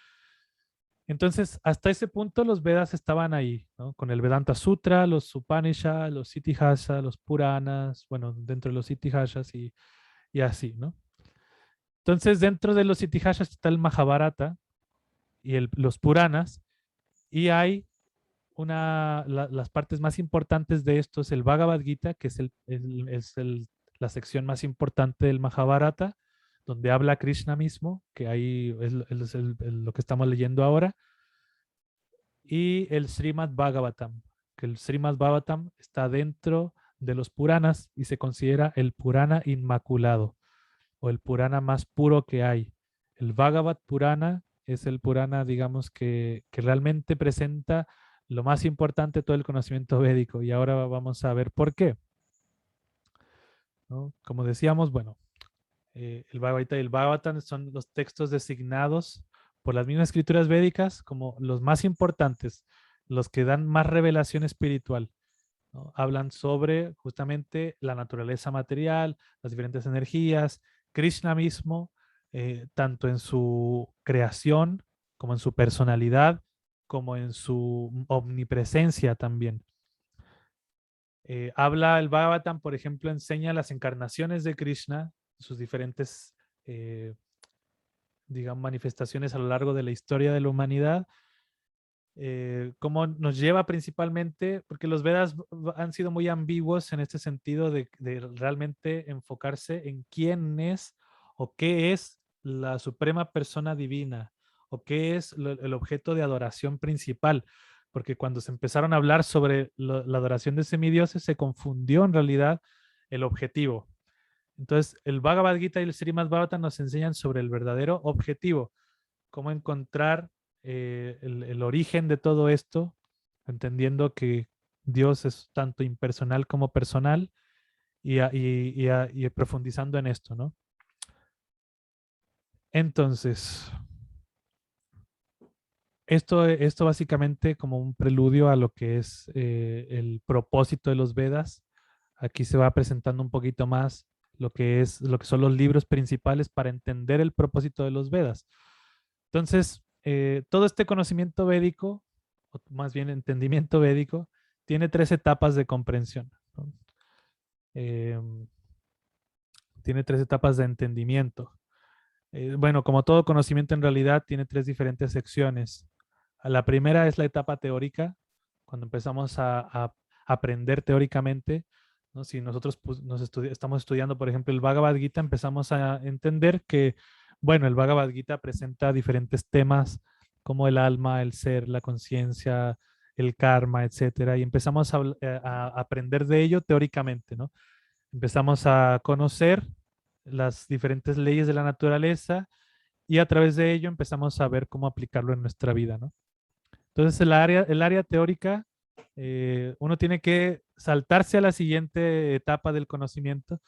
Entonces, hasta ese punto los Vedas estaban ahí, ¿no? Con el Vedanta Sutra, los Upanishads, los Itihasa, los Puranas, bueno, dentro de los Itihasas y así, ¿no? Entonces, dentro de los Itihasas está el Mahabharata y los Puranas, y hay las partes más importantes de esto es el Bhagavad Gita, que es la sección más importante del Mahabharata, donde habla Krishna mismo, que ahí es lo que estamos leyendo ahora. y el Srimad Bhagavatam, que el Srimad Bhagavatam está dentro de los Puranas y se considera el Purana inmaculado o el Purana más puro que hay. El Bhagavad Purana es el Purana, digamos, que realmente presenta lo más importante de todo el conocimiento védico, y ahora vamos a ver por qué, ¿no? Como decíamos, bueno, el Bhagavad Gita y el Bhagavatam son los textos designados por las mismas escrituras védicas como los más importantes, los que dan más revelación espiritual, ¿no? Hablan sobre justamente la naturaleza material, las diferentes energías, Krishna mismo, tanto en su creación como en su personalidad, como en su omnipresencia también. Habla el Bhagavatam, por ejemplo, enseña las encarnaciones de Krishna, sus diferentes, digamos, manifestaciones a lo largo de la historia de la humanidad, cómo nos lleva principalmente, porque los Vedas han sido muy ambiguos en este sentido de realmente enfocarse en quién es o qué es la suprema persona divina o qué es el objeto de adoración principal, porque cuando se empezaron a hablar sobre la adoración de semidioses se confundió en realidad el objetivo. Entonces, el Bhagavad Gita y el Srimad Bhagavatam nos enseñan sobre el verdadero objetivo, cómo encontrar el origen de todo esto, entendiendo que Dios es tanto impersonal como personal y profundizando en esto, ¿no? Entonces, esto básicamente como un preludio a lo que es el propósito de los Vedas. Aquí se va presentando un poquito más lo que son los libros principales para entender el propósito de los Vedas. Entonces, todo este conocimiento védico, o más bien entendimiento védico, tiene 3 etapas de comprensión, ¿no? Tiene 3 etapas de entendimiento. Bueno, como todo conocimiento en realidad, tiene 3 diferentes secciones. La primera es la etapa teórica, cuando empezamos a aprender teóricamente, ¿no? Si nosotros pues, estamos estudiando, por ejemplo, el Bhagavad Gita, empezamos a entender que, bueno, el Bhagavad Gita presenta diferentes temas como el alma, el ser, la conciencia, el karma, etcétera, y empezamos a aprender de ello teóricamente, ¿no? Empezamos a conocer las diferentes leyes de la naturaleza y a través de ello empezamos a ver cómo aplicarlo en nuestra vida, ¿no? Entonces, el área teórica, uno tiene que saltarse a la siguiente etapa del conocimiento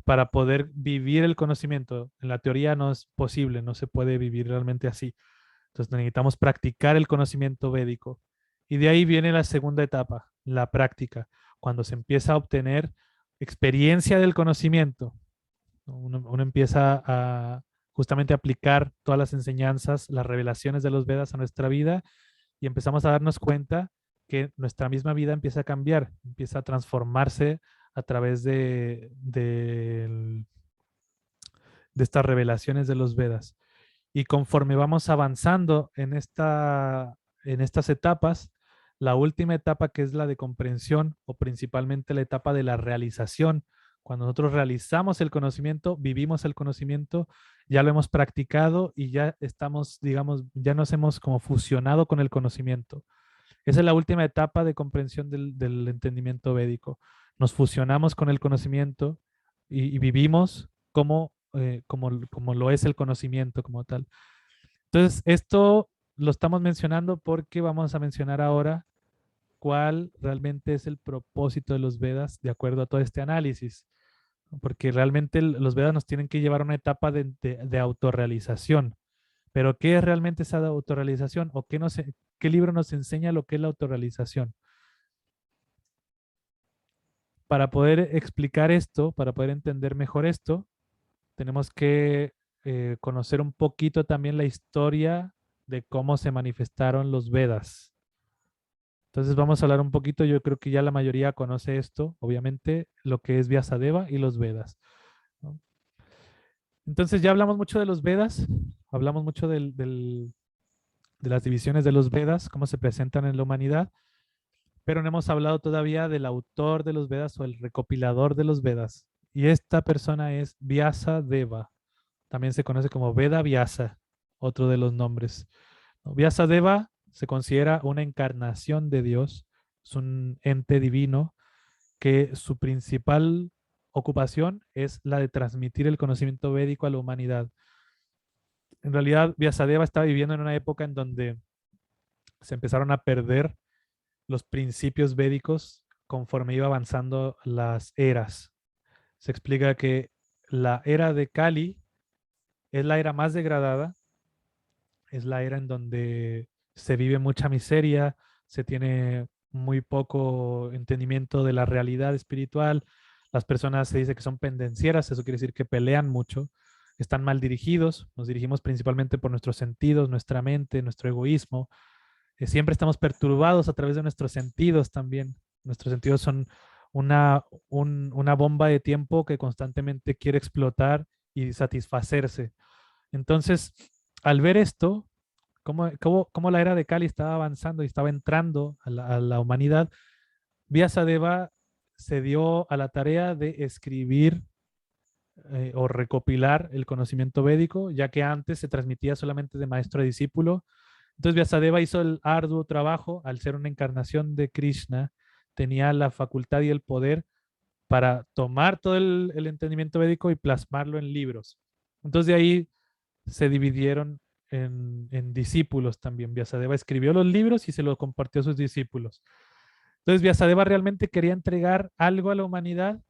para poder vivir el conocimiento. En la teoría no es posible, no se puede vivir realmente así. Entonces, necesitamos practicar el conocimiento védico. Y de ahí viene la segunda etapa, la práctica, cuando se empieza a obtener experiencia del conocimiento. Uno empieza a justamente aplicar todas las enseñanzas, las revelaciones de los Vedas a nuestra vida y empezamos a darnos cuenta que nuestra misma vida empieza a cambiar, empieza a transformarse a través de estas revelaciones de los Vedas. Y conforme vamos avanzando en estas etapas, la última etapa, que es la de comprensión, o principalmente la etapa de la realización, cuando nosotros realizamos el conocimiento, vivimos el conocimiento, ya lo hemos practicado y ya estamos, digamos, ya nos hemos como fusionado con el conocimiento. Esa es la última etapa de comprensión del entendimiento védico. Nos fusionamos con el conocimiento y vivimos como lo es el conocimiento como tal. Entonces, esto lo estamos mencionando porque vamos a mencionar ahora cuál realmente es el propósito de los Vedas de acuerdo a todo este análisis, ¿no? Porque realmente los Vedas nos tienen que llevar a una etapa de autorrealización. Pero ¿qué es realmente esa autorrealización? ¿O qué libro nos enseña lo que es la autorrealización? Para poder explicar esto, para poder entender mejor esto, tenemos que conocer un poquito también la historia de cómo se manifestaron los Vedas. Entonces vamos a hablar un poquito, yo creo que ya la mayoría conoce esto, obviamente, lo que es Vyasadeva y los Vedas, ¿no? Entonces ya hablamos mucho de los Vedas, hablamos mucho de las divisiones de los Vedas, cómo se presentan en la humanidad, pero no hemos hablado todavía del autor de los Vedas o el recopilador de los Vedas. Y esta persona es Vyasadeva. También se conoce como Veda Vyasa, otro de los nombres, ¿no? Vyasadeva se considera una encarnación de Dios, es un ente divino que su principal ocupación es la de transmitir el conocimiento védico a la humanidad. En realidad, Vyasadeva estaba viviendo en una época en donde se empezaron a perder los principios védicos conforme iba avanzando las eras. Se explica que la era de Kali es la era más degradada, es la era en donde se vive mucha miseria, se tiene muy poco entendimiento de la realidad espiritual, las personas se dice que son pendencieras, eso quiere decir que pelean mucho, están mal dirigidos, nos dirigimos principalmente por nuestros sentidos, nuestra mente, nuestro egoísmo, siempre estamos perturbados a través de nuestros sentidos también. Nuestros sentidos son una bomba de tiempo que constantemente quiere explotar y satisfacerse. Entonces, al ver esto, cómo la era de Kali estaba avanzando y estaba entrando a la humanidad, Vyasadeva se dio a la tarea de escribir o recopilar el conocimiento védico, ya que antes se transmitía solamente de maestro a discípulo. Entonces Vyasadeva hizo el arduo trabajo, al ser una encarnación de Krishna, tenía la facultad y el poder para tomar todo el entendimiento védico y plasmarlo en libros. Entonces de ahí se dividieron en discípulos también. Vyasadeva escribió los libros y se los compartió a sus discípulos. Entonces Vyasadeva realmente quería entregar algo a la humanidad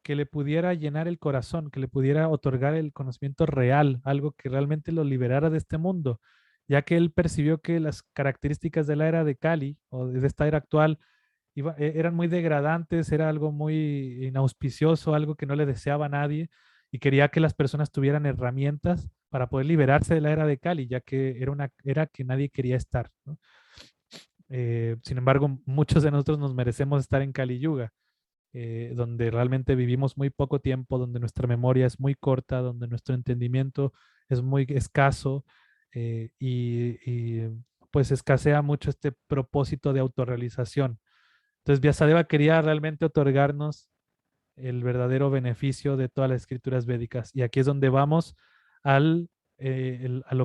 que le pudiera llenar el corazón, que le pudiera otorgar el conocimiento real, algo que realmente lo liberara de este mundo, ya que él percibió que las características de la era de Kali o de esta era actual eran muy degradantes, era algo muy inauspicioso, algo que no le deseaba a nadie y quería que las personas tuvieran herramientas para poder liberarse de la era de Kali, ya que era una era que nadie quería estar, ¿no? Sin embargo, muchos de nosotros nos merecemos estar en Kali Yuga, donde realmente vivimos muy poco tiempo, donde nuestra memoria es muy corta, donde nuestro entendimiento es muy escaso y pues escasea mucho este propósito de autorrealización. Entonces Vyasadeva quería realmente otorgarnos el verdadero beneficio de todas las escrituras védicas. Y aquí es donde vamos a lo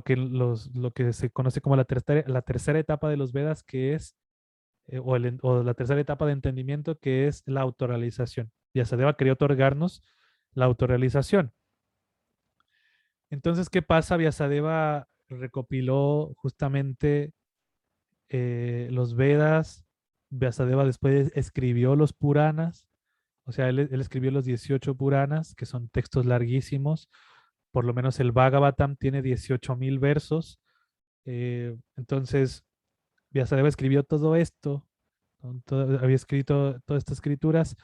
que se conoce como la tercera etapa de los Vedas, que es o la tercera etapa de entendimiento, que es la autorrealización. Vyasadeva quería otorgarnos la autorrealización. Entonces, ¿qué pasa? Vyasadeva recopiló justamente los Vedas. Vyasadeva después escribió los Puranas, o sea, él escribió los 18 Puranas, que son textos larguísimos. Por lo menos el Bhagavatam tiene 18,000 versos. Entonces, Vyasadeva escribió todo esto, ¿no? Había escrito todas estas escrituras.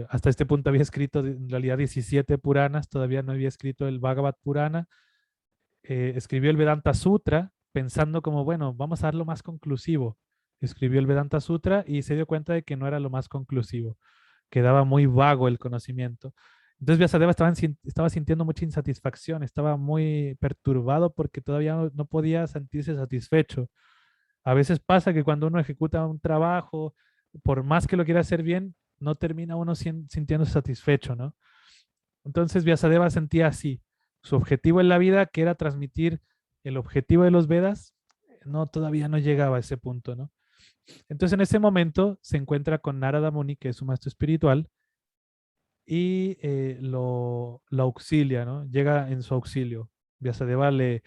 Hasta este punto había escrito en realidad 17 Puranas, todavía no había escrito el Bhagavad Purana. Escribió el Vedanta Sutra pensando como, bueno, vamos a dar lo más conclusivo. Escribió el Vedanta Sutra y se dio cuenta de que no era lo más conclusivo, quedaba muy vago el conocimiento. Entonces Vyasadeva estaba sintiendo mucha insatisfacción, estaba muy perturbado porque todavía no podía sentirse satisfecho. A veces pasa que cuando uno ejecuta un trabajo, por más que lo quiera hacer bien, no termina uno sintiéndose satisfecho, ¿no? Entonces Vyasadeva sentía así. Su objetivo en la vida, que era transmitir el objetivo de los Vedas, todavía no llegaba a ese punto, ¿no? Entonces en ese momento se encuentra con Narada Muni, que es su maestro espiritual, y lo auxilia, ¿no? Llega en su auxilio. Vyasadeva le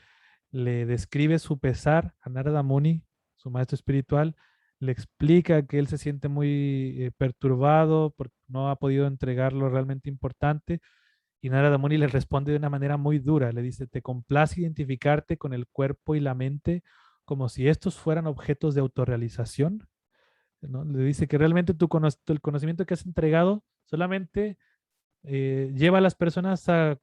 describe su pesar a Narada Muni, su maestro espiritual, le explica que él se siente muy perturbado porque no ha podido entregar lo realmente importante, y Narada Muni le responde de una manera muy dura, le dice: te complace identificarte con el cuerpo y la mente como si estos fueran objetos de autorrealización, ¿no? Le dice que realmente el conocimiento que has entregado solamente lleva a las personas a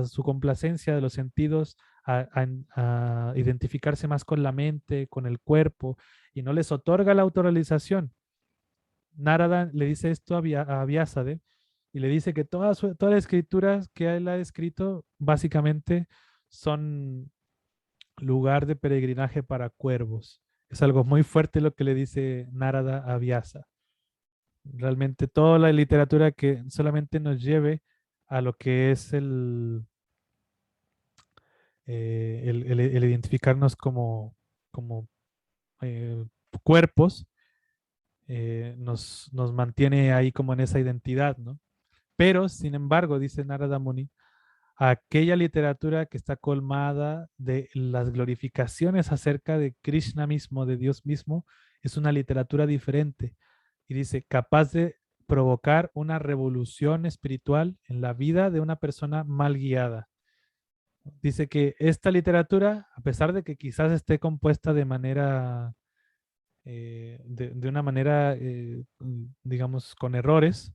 su complacencia de los sentidos, a identificarse más con la mente, con el cuerpo, y no les otorga la autorrealización. Narada le dice esto a Vyasade y le dice que todas las escrituras que él ha escrito básicamente son lugar de peregrinaje para cuervos. Es algo muy fuerte lo que le dice Narada a Vyasa. Realmente toda la literatura que solamente nos lleve a lo que es el identificarnos como como cuerpos, nos mantiene ahí como en esa identidad, ¿no? Pero, sin embargo, dice Narada Muni, aquella literatura que está colmada de las glorificaciones acerca de Krishna mismo, de Dios mismo, es una literatura diferente. Y dice, capaz de provocar una revolución espiritual en la vida de una persona mal guiada. Dice que esta literatura, a pesar de que quizás esté compuesta de manera, de una manera, digamos, con errores,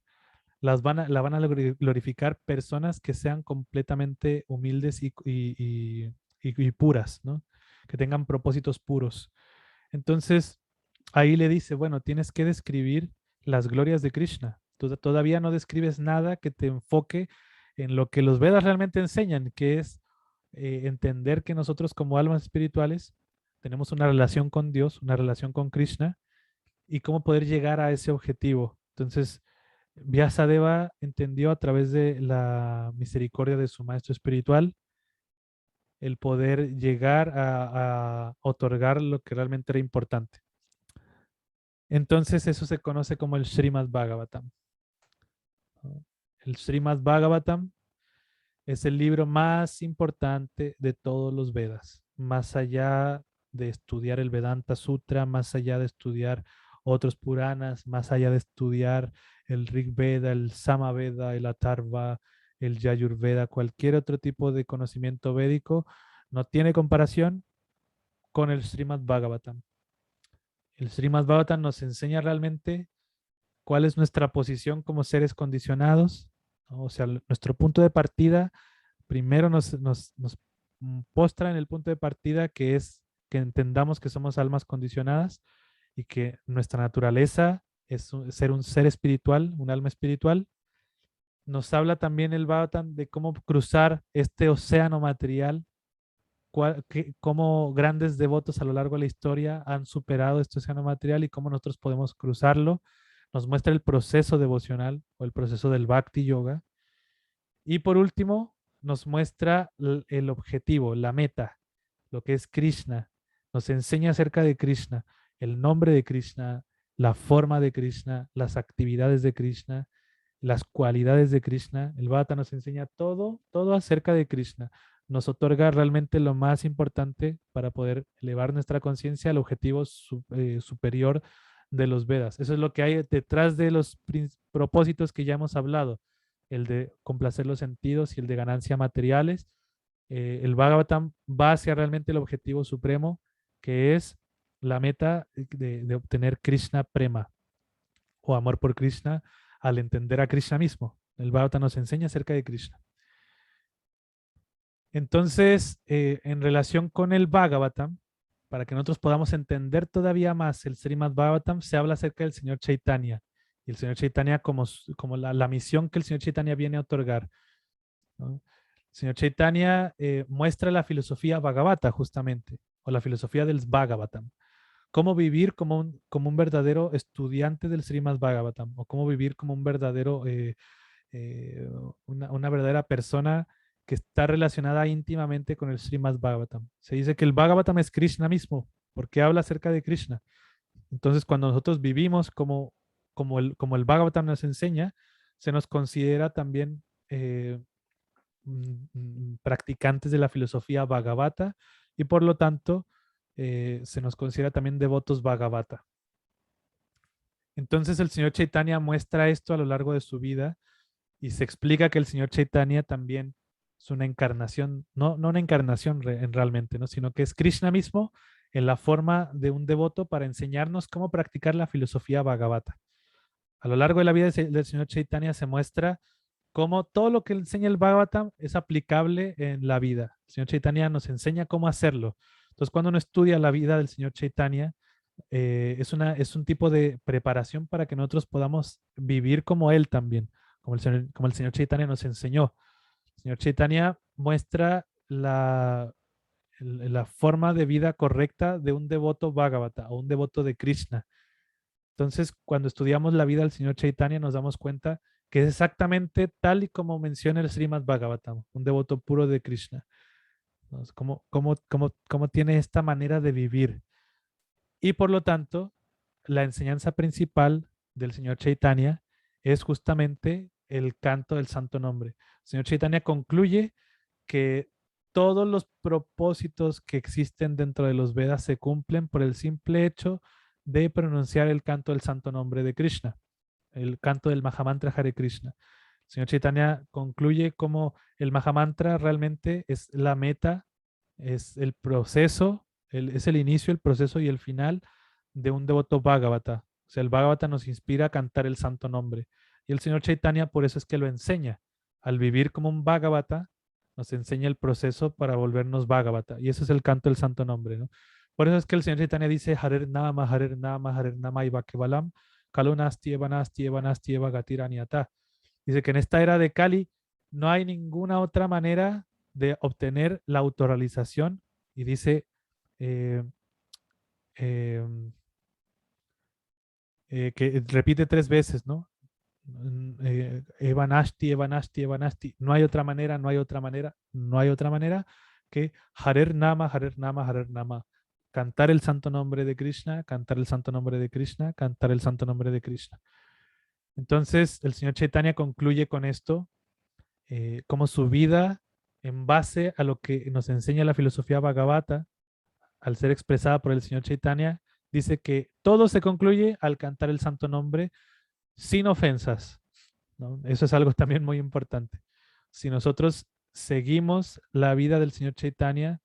la van a glorificar personas que sean completamente humildes y puras, ¿no? Que tengan propósitos puros. Entonces, ahí le dice, bueno, tienes que describir las glorias de Krishna. Tú todavía no describes nada que te enfoque en lo que los Vedas realmente enseñan, que es entender que nosotros como almas espirituales tenemos una relación con Dios, una relación con Krishna, y cómo poder llegar a ese objetivo. Entonces, Vyasadeva entendió a través de la misericordia de su maestro espiritual el poder llegar a otorgar lo que realmente era importante. Entonces eso se conoce como el Srimad Bhagavatam. El Srimad Bhagavatam es el libro más importante de todos los Vedas, más allá de estudiar el Vedanta Sutra, más allá de estudiar otros Puranas, más allá de estudiar el Rig Veda, el Samaveda, el Atharva, el Yayurveda, cualquier otro tipo de conocimiento védico, no tiene comparación con el Srimad Bhagavatam. El Srimad Bhagavatam nos enseña realmente cuál es nuestra posición como seres condicionados, ¿no? O sea, nuestro punto de partida primero nos postra en el punto de partida que es que entendamos que somos almas condicionadas y que nuestra naturaleza es ser un ser espiritual, un alma espiritual. Nos habla también el Bhagavatam de cómo cruzar este océano material, cómo grandes devotos a lo largo de la historia han superado este océano material y cómo nosotros podemos cruzarlo. Nos muestra el proceso devocional o el proceso del Bhakti Yoga. Y por último, nos muestra el objetivo, la meta, lo que es Krishna. Nos enseña acerca de Krishna, el nombre de Krishna, la forma de Krishna, las actividades de Krishna, las cualidades de Krishna. El Bhagavatam nos enseña todo, todo acerca de Krishna. Nos otorga realmente lo más importante para poder elevar nuestra conciencia al objetivo superior de los Vedas. Eso es lo que hay detrás de los propósitos que ya hemos hablado, el de complacer los sentidos y el de ganancia materiales. El Bhagavatam va hacia realmente el objetivo supremo, que es la meta de obtener Krishna Prema o amor por Krishna al entender a Krishna mismo. El Bhagavatam nos enseña acerca de Krishna. Entonces, en relación con el Bhagavatam, para que nosotros podamos entender todavía más el Srimad Bhagavatam, se habla acerca del Señor Chaitanya. Y el Señor Chaitanya como la misión que el Señor Chaitanya viene a otorgar, ¿no? El Señor Chaitanya muestra la filosofía Bhagavata justamente, o la filosofía del Bhagavatam. Cómo vivir como un verdadero estudiante del Srimad Bhagavatam, o cómo vivir como un verdadero, una verdadera persona que está relacionada íntimamente con el Srimad Bhagavatam. Se dice que el Bhagavatam es Krishna mismo, porque habla acerca de Krishna. Entonces, cuando nosotros vivimos como el Bhagavatam nos enseña, se nos considera también practicantes de la filosofía Bhagavata y por lo tanto se nos considera también devotos Bhagavata. Entonces el Señor Chaitanya muestra esto a lo largo de su vida y se explica que el Señor Chaitanya también es una encarnación, no una encarnación realmente, ¿no? Sino que es Krishna mismo en la forma de un devoto para enseñarnos cómo practicar la filosofía Bhagavata. A lo largo de la vida del Señor Chaitanya se muestra cómo todo lo que enseña el Bhagavatam es aplicable en la vida. El Señor Chaitanya nos enseña cómo hacerlo. Entonces, cuando uno estudia la vida del Señor Chaitanya, es un tipo de preparación para que nosotros podamos vivir como Él también, como el Señor Chaitanya nos enseñó. El Señor Chaitanya muestra la forma de vida correcta de un devoto Bhagavata o un devoto de Krishna. Entonces, cuando estudiamos la vida del Señor Chaitanya, nos damos cuenta que es exactamente tal y como menciona el Srimad Bhagavatam, un devoto puro de Krishna. ¿no? Cómo tiene esta manera de vivir. Y por lo tanto, la enseñanza principal del señor Chaitanya es justamente el canto del santo nombre. El señor Chaitanya concluye que todos los propósitos que existen dentro de los Vedas se cumplen por el simple hecho de pronunciar el canto del santo nombre de Krishna, el canto del Mahamantra Hare Krishna. El señor Chaitanya concluye como el Mahamantra realmente es la meta, es el proceso, es el inicio, el proceso y el final de un devoto Bhagavata. O sea, el Bhagavata nos inspira a cantar el santo nombre. Y el señor Chaitanya por eso es que lo enseña. Al vivir como un Bhagavata, nos enseña el proceso para volvernos Bhagavata. Y ese es el canto del santo nombre, ¿no? Por eso es que el señor Chaitanya dice Harer Nama, Harer Nama, Harer Nama Iva Kevalam, Kalunasti, Evanasti, Evanasti, Eva Gatiraniata. Dice que en esta era de Kali no hay ninguna otra manera de obtener la autorrealización. Y dice, eh, eh, que repite 3 veces, ¿no? Evanasti, Evanasti, Evanasti. No hay otra manera, no hay otra manera, no hay otra manera que Harer Nama, Harer Nama, Harer Nama. Cantar el santo nombre de Krishna, cantar el santo nombre de Krishna, cantar el santo nombre de Krishna. Entonces, el señor Chaitanya concluye con esto, como su vida, en base a lo que nos enseña la filosofía Bhagavata, al ser expresada por el señor Chaitanya, dice que todo se concluye al cantar el santo nombre sin ofensas, ¿no? Eso es algo también muy importante. Si nosotros seguimos la vida del señor Chaitanya,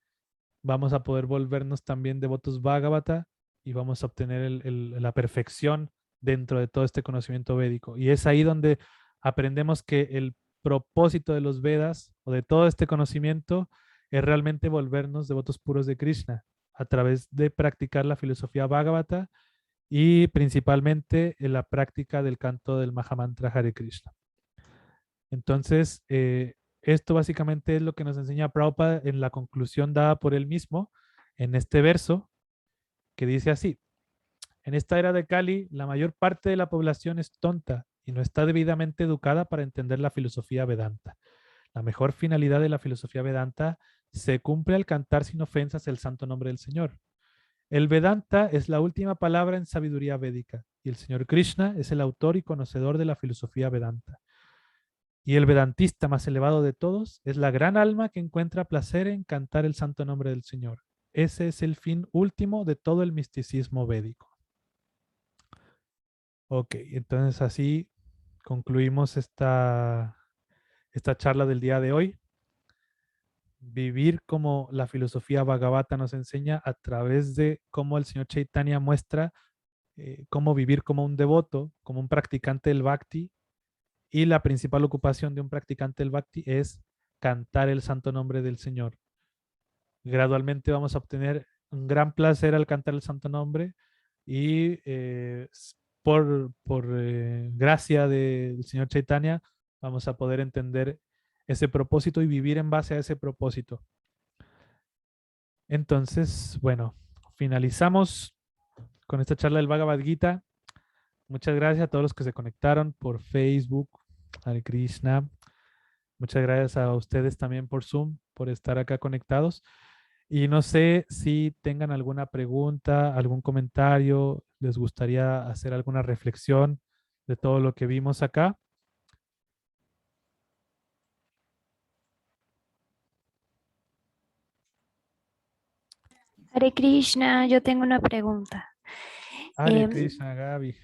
vamos a poder volvernos también devotos Bhagavata y vamos a obtener la perfección dentro de todo este conocimiento védico. Y es ahí donde aprendemos que el propósito de los Vedas o de todo este conocimiento es realmente volvernos devotos puros de Krishna a través de practicar la filosofía Bhagavata y principalmente en la práctica del canto del Mahamantra Hare Krishna. Entonces, esto básicamente es lo que nos enseña Prabhupada en la conclusión dada por él mismo en este verso, que dice así: en esta era de Kali, la mayor parte de la población es tonta y no está debidamente educada para entender la filosofía Vedanta. La mejor finalidad de la filosofía Vedanta se cumple al cantar sin ofensas el santo nombre del Señor. El Vedanta es la última palabra en sabiduría védica y el Señor Krishna es el autor y conocedor de la filosofía Vedanta. Y el vedantista más elevado de todos es la gran alma que encuentra placer en cantar el santo nombre del Señor. Ese es el fin último de todo el misticismo védico. Ok, entonces así concluimos esta charla del día de hoy. Vivir como la filosofía Bhagavata nos enseña a través de cómo el señor Chaitanya muestra cómo vivir como un devoto, como un practicante del Bhakti, y la principal ocupación de un practicante del Bhakti es cantar el santo nombre del Señor. Gradualmente vamos a obtener un gran placer al cantar el santo nombre y por gracia del Señor Chaitanya vamos a poder entender ese propósito y vivir en base a ese propósito. Entonces, bueno, finalizamos con esta charla del Bhagavad Gita. Muchas gracias a todos los que se conectaron por Facebook, Hare Krishna. Muchas gracias a ustedes también por Zoom, por estar acá conectados. Y no sé si tengan alguna pregunta, algún comentario, les gustaría hacer alguna reflexión de todo lo que vimos acá. Hare Krishna, yo tengo una pregunta. Hare Krishna, Gaby.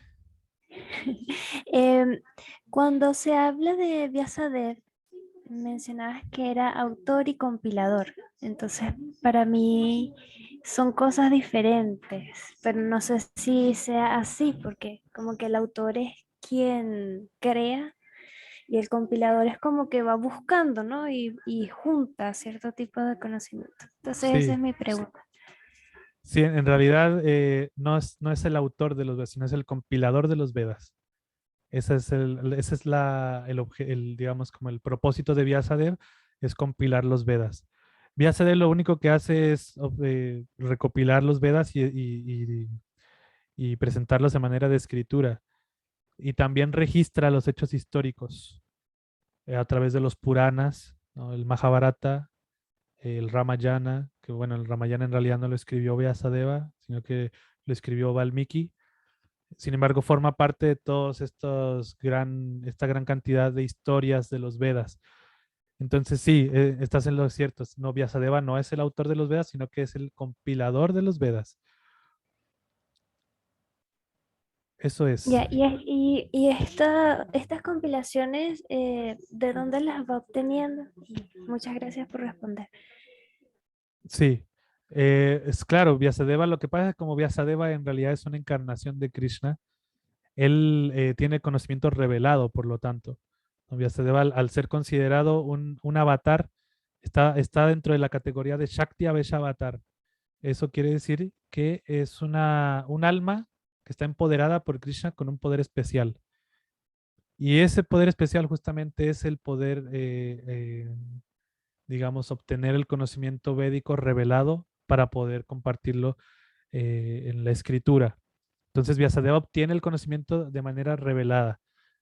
Cuando se habla de Vyasadeva, mencionabas que era autor y compilador. Entonces, para mí son cosas diferentes, pero no sé si sea así, porque como que el autor es quien crea y el compilador es como que va buscando, ¿no? Y junta cierto tipo de conocimiento. Entonces, esa es Sí, mi pregunta. sí, en realidad no es el autor de los Vedas, sino es el compilador de los Vedas. Ese es digamos, como el propósito de Vyasadeva, es compilar los Vedas. Vyasadeva lo único que hace es recopilar los Vedas y presentarlos de manera de escritura. Y también registra los hechos históricos a través de los Puranas, ¿no? El Mahabharata, el Ramayana, que bueno, el Ramayana en realidad no lo escribió Vyasadeva, sino que lo escribió Valmiki. Sin embargo, forma parte de todos esta gran cantidad de historias de los Vedas. Entonces sí, estás en lo cierto. No, Vyasadeva no es el autor de los Vedas, sino que es el compilador de los Vedas. Eso es. Ya, y estas compilaciones, ¿de dónde las va obteniendo? Muchas gracias por responder. Sí, es claro, Vyasadeva, lo que pasa es que como Vyasadeva en realidad es una encarnación de Krishna, él tiene conocimiento revelado, por lo tanto. ¿No? Vyasadeva, al ser considerado un avatar, está dentro de la categoría de Shakti Avesha Avatar. Eso quiere decir que es un alma que está empoderada por Krishna con un poder especial. Y ese poder especial justamente es el poder, digamos, obtener el conocimiento védico revelado para poder compartirlo en la escritura. Entonces Vyasadeva obtiene el conocimiento de manera revelada.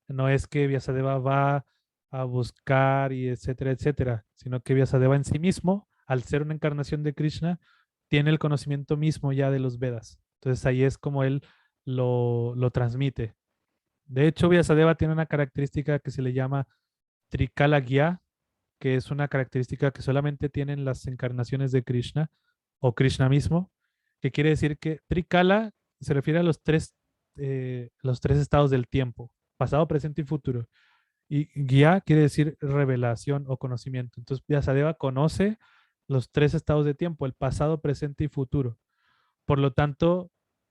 No es que Vyasadeva va a buscar y etcétera, etcétera, sino que Vyasadeva en sí mismo, al ser una encarnación de Krishna, tiene el conocimiento mismo ya de los Vedas. Entonces ahí es como él lo transmite. De hecho, Vyasadeva tiene una característica que se le llama Trikala Gya, que es una característica que solamente tienen las encarnaciones de Krishna o Krishna mismo, que quiere decir que Trikala se refiere a los tres estados del tiempo, pasado, presente y futuro. Y Gya quiere decir revelación o conocimiento. Entonces, Vyasadeva conoce los tres estados de tiempo, el pasado, presente y futuro. Por lo tanto,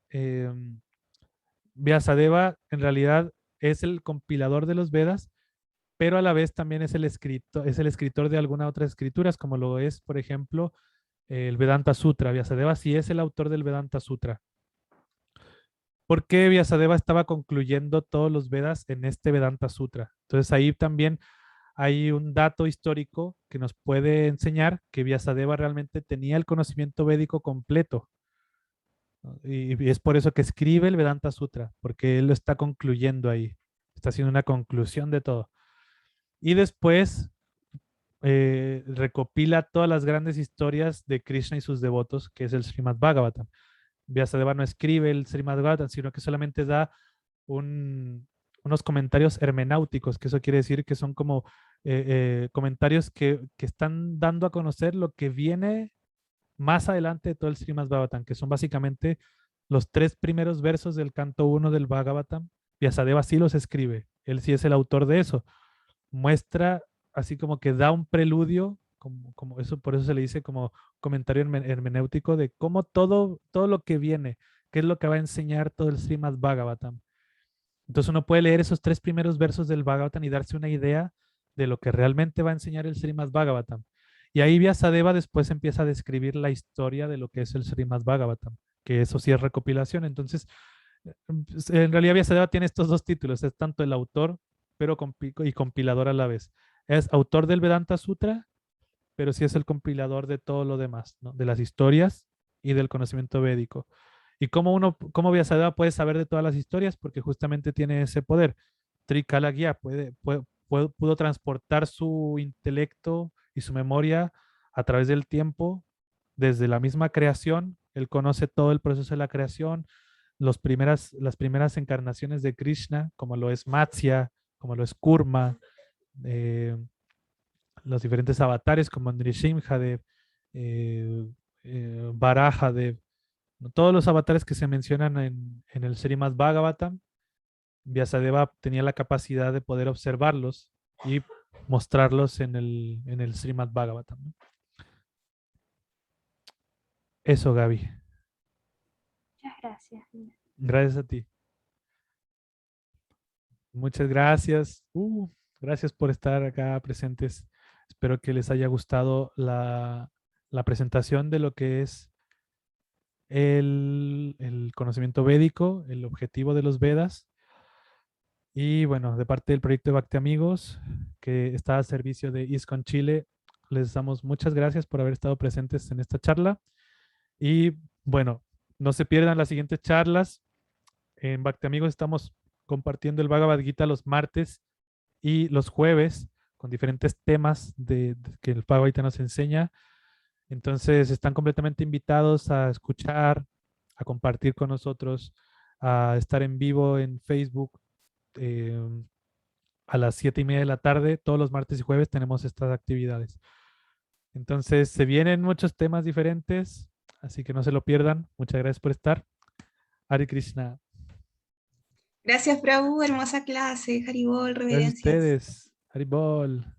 eh, Vyasadeva en realidad es el compilador de los Vedas, pero a la vez también es el escritor de algunas otras escrituras, como lo es, por ejemplo, el Vedanta Sutra. Vyasadeva sí es el autor del Vedanta Sutra. Porque Vyasadeva estaba concluyendo todos los Vedas en este Vedanta Sutra. Entonces ahí también hay un dato histórico que nos puede enseñar que Vyasadeva realmente tenía el conocimiento védico completo. ¿No? Y es por eso que escribe el Vedanta Sutra, porque él lo está concluyendo ahí. Está haciendo una conclusión de todo. Y después recopila todas las grandes historias de Krishna y sus devotos, que es el Srimad Bhagavatam. Vyasadeva no escribe el Srimad Bhagavatam, sino que solamente da unos comentarios hermenáuticos, que eso quiere decir que son como comentarios que están dando a conocer lo que viene más adelante de todo el Srimad Bhagavatam, que son básicamente los 3 primeros versos del canto 1 del Bhagavatam. Vyasadeva sí los escribe, él sí es el autor de eso. Muestra así como que da un preludio, como eso, por eso se le dice como comentario hermenéutico de cómo todo lo que viene, qué es lo que va a enseñar todo el Srimad Bhagavatam. Entonces uno puede leer esos 3 primeros versos del Bhagavatam y darse una idea de lo que realmente va a enseñar el Srimad Bhagavatam. Y ahí Vyasadeva después empieza a describir la historia de lo que es el Srimad Bhagavatam, que eso sí es recopilación. Entonces, en realidad Vyasadeva tiene estos 2 títulos, es tanto el autor pero y compilador a la vez. Es autor del Vedanta Sutra, pero sí es el compilador de todo lo demás, ¿no? De las historias y del conocimiento védico. ¿Y cómo Vyasadeva puede saber de todas las historias? Porque justamente tiene ese poder. Trikala Gya pudo transportar su intelecto y su memoria a través del tiempo, desde la misma creación. Él conoce todo el proceso de la creación, las primeras encarnaciones de Krishna, como lo es Matsya, como lo es Kurma, los diferentes avatares como Nrsimhadev, Varahadev, ¿no? Todos los avatares que se mencionan en el Srimad Bhagavatam, Vyasadeva tenía la capacidad de poder observarlos y mostrarlos en el Srimad Bhagavatam, ¿no? Eso, Gaby. Muchas gracias. Gracias a ti. Muchas gracias. Gracias por estar acá presentes. Espero que les haya gustado la presentación de lo que es el conocimiento védico, el objetivo de los Vedas. Y bueno, de parte del proyecto de Bhakti Amigos, que está a servicio de ISKCON Chile, les damos muchas gracias por haber estado presentes en esta charla. Y bueno, no se pierdan las siguientes charlas. En Bhakti Amigos estamos compartiendo el Bhagavad Gita los martes y los jueves con diferentes temas que el Bhagavad Gita nos enseña. Entonces están completamente invitados a escuchar, a compartir con nosotros, a estar en vivo en Facebook eh, a las 7:30 de la tarde. Todos los martes y jueves tenemos estas actividades. Entonces se vienen muchos temas diferentes, así que no se lo pierdan. Muchas gracias por estar. Hare Krishna. Gracias, Prabhu, hermosa clase, Haribol, Gracias a reverencias. ustedes. Haribol.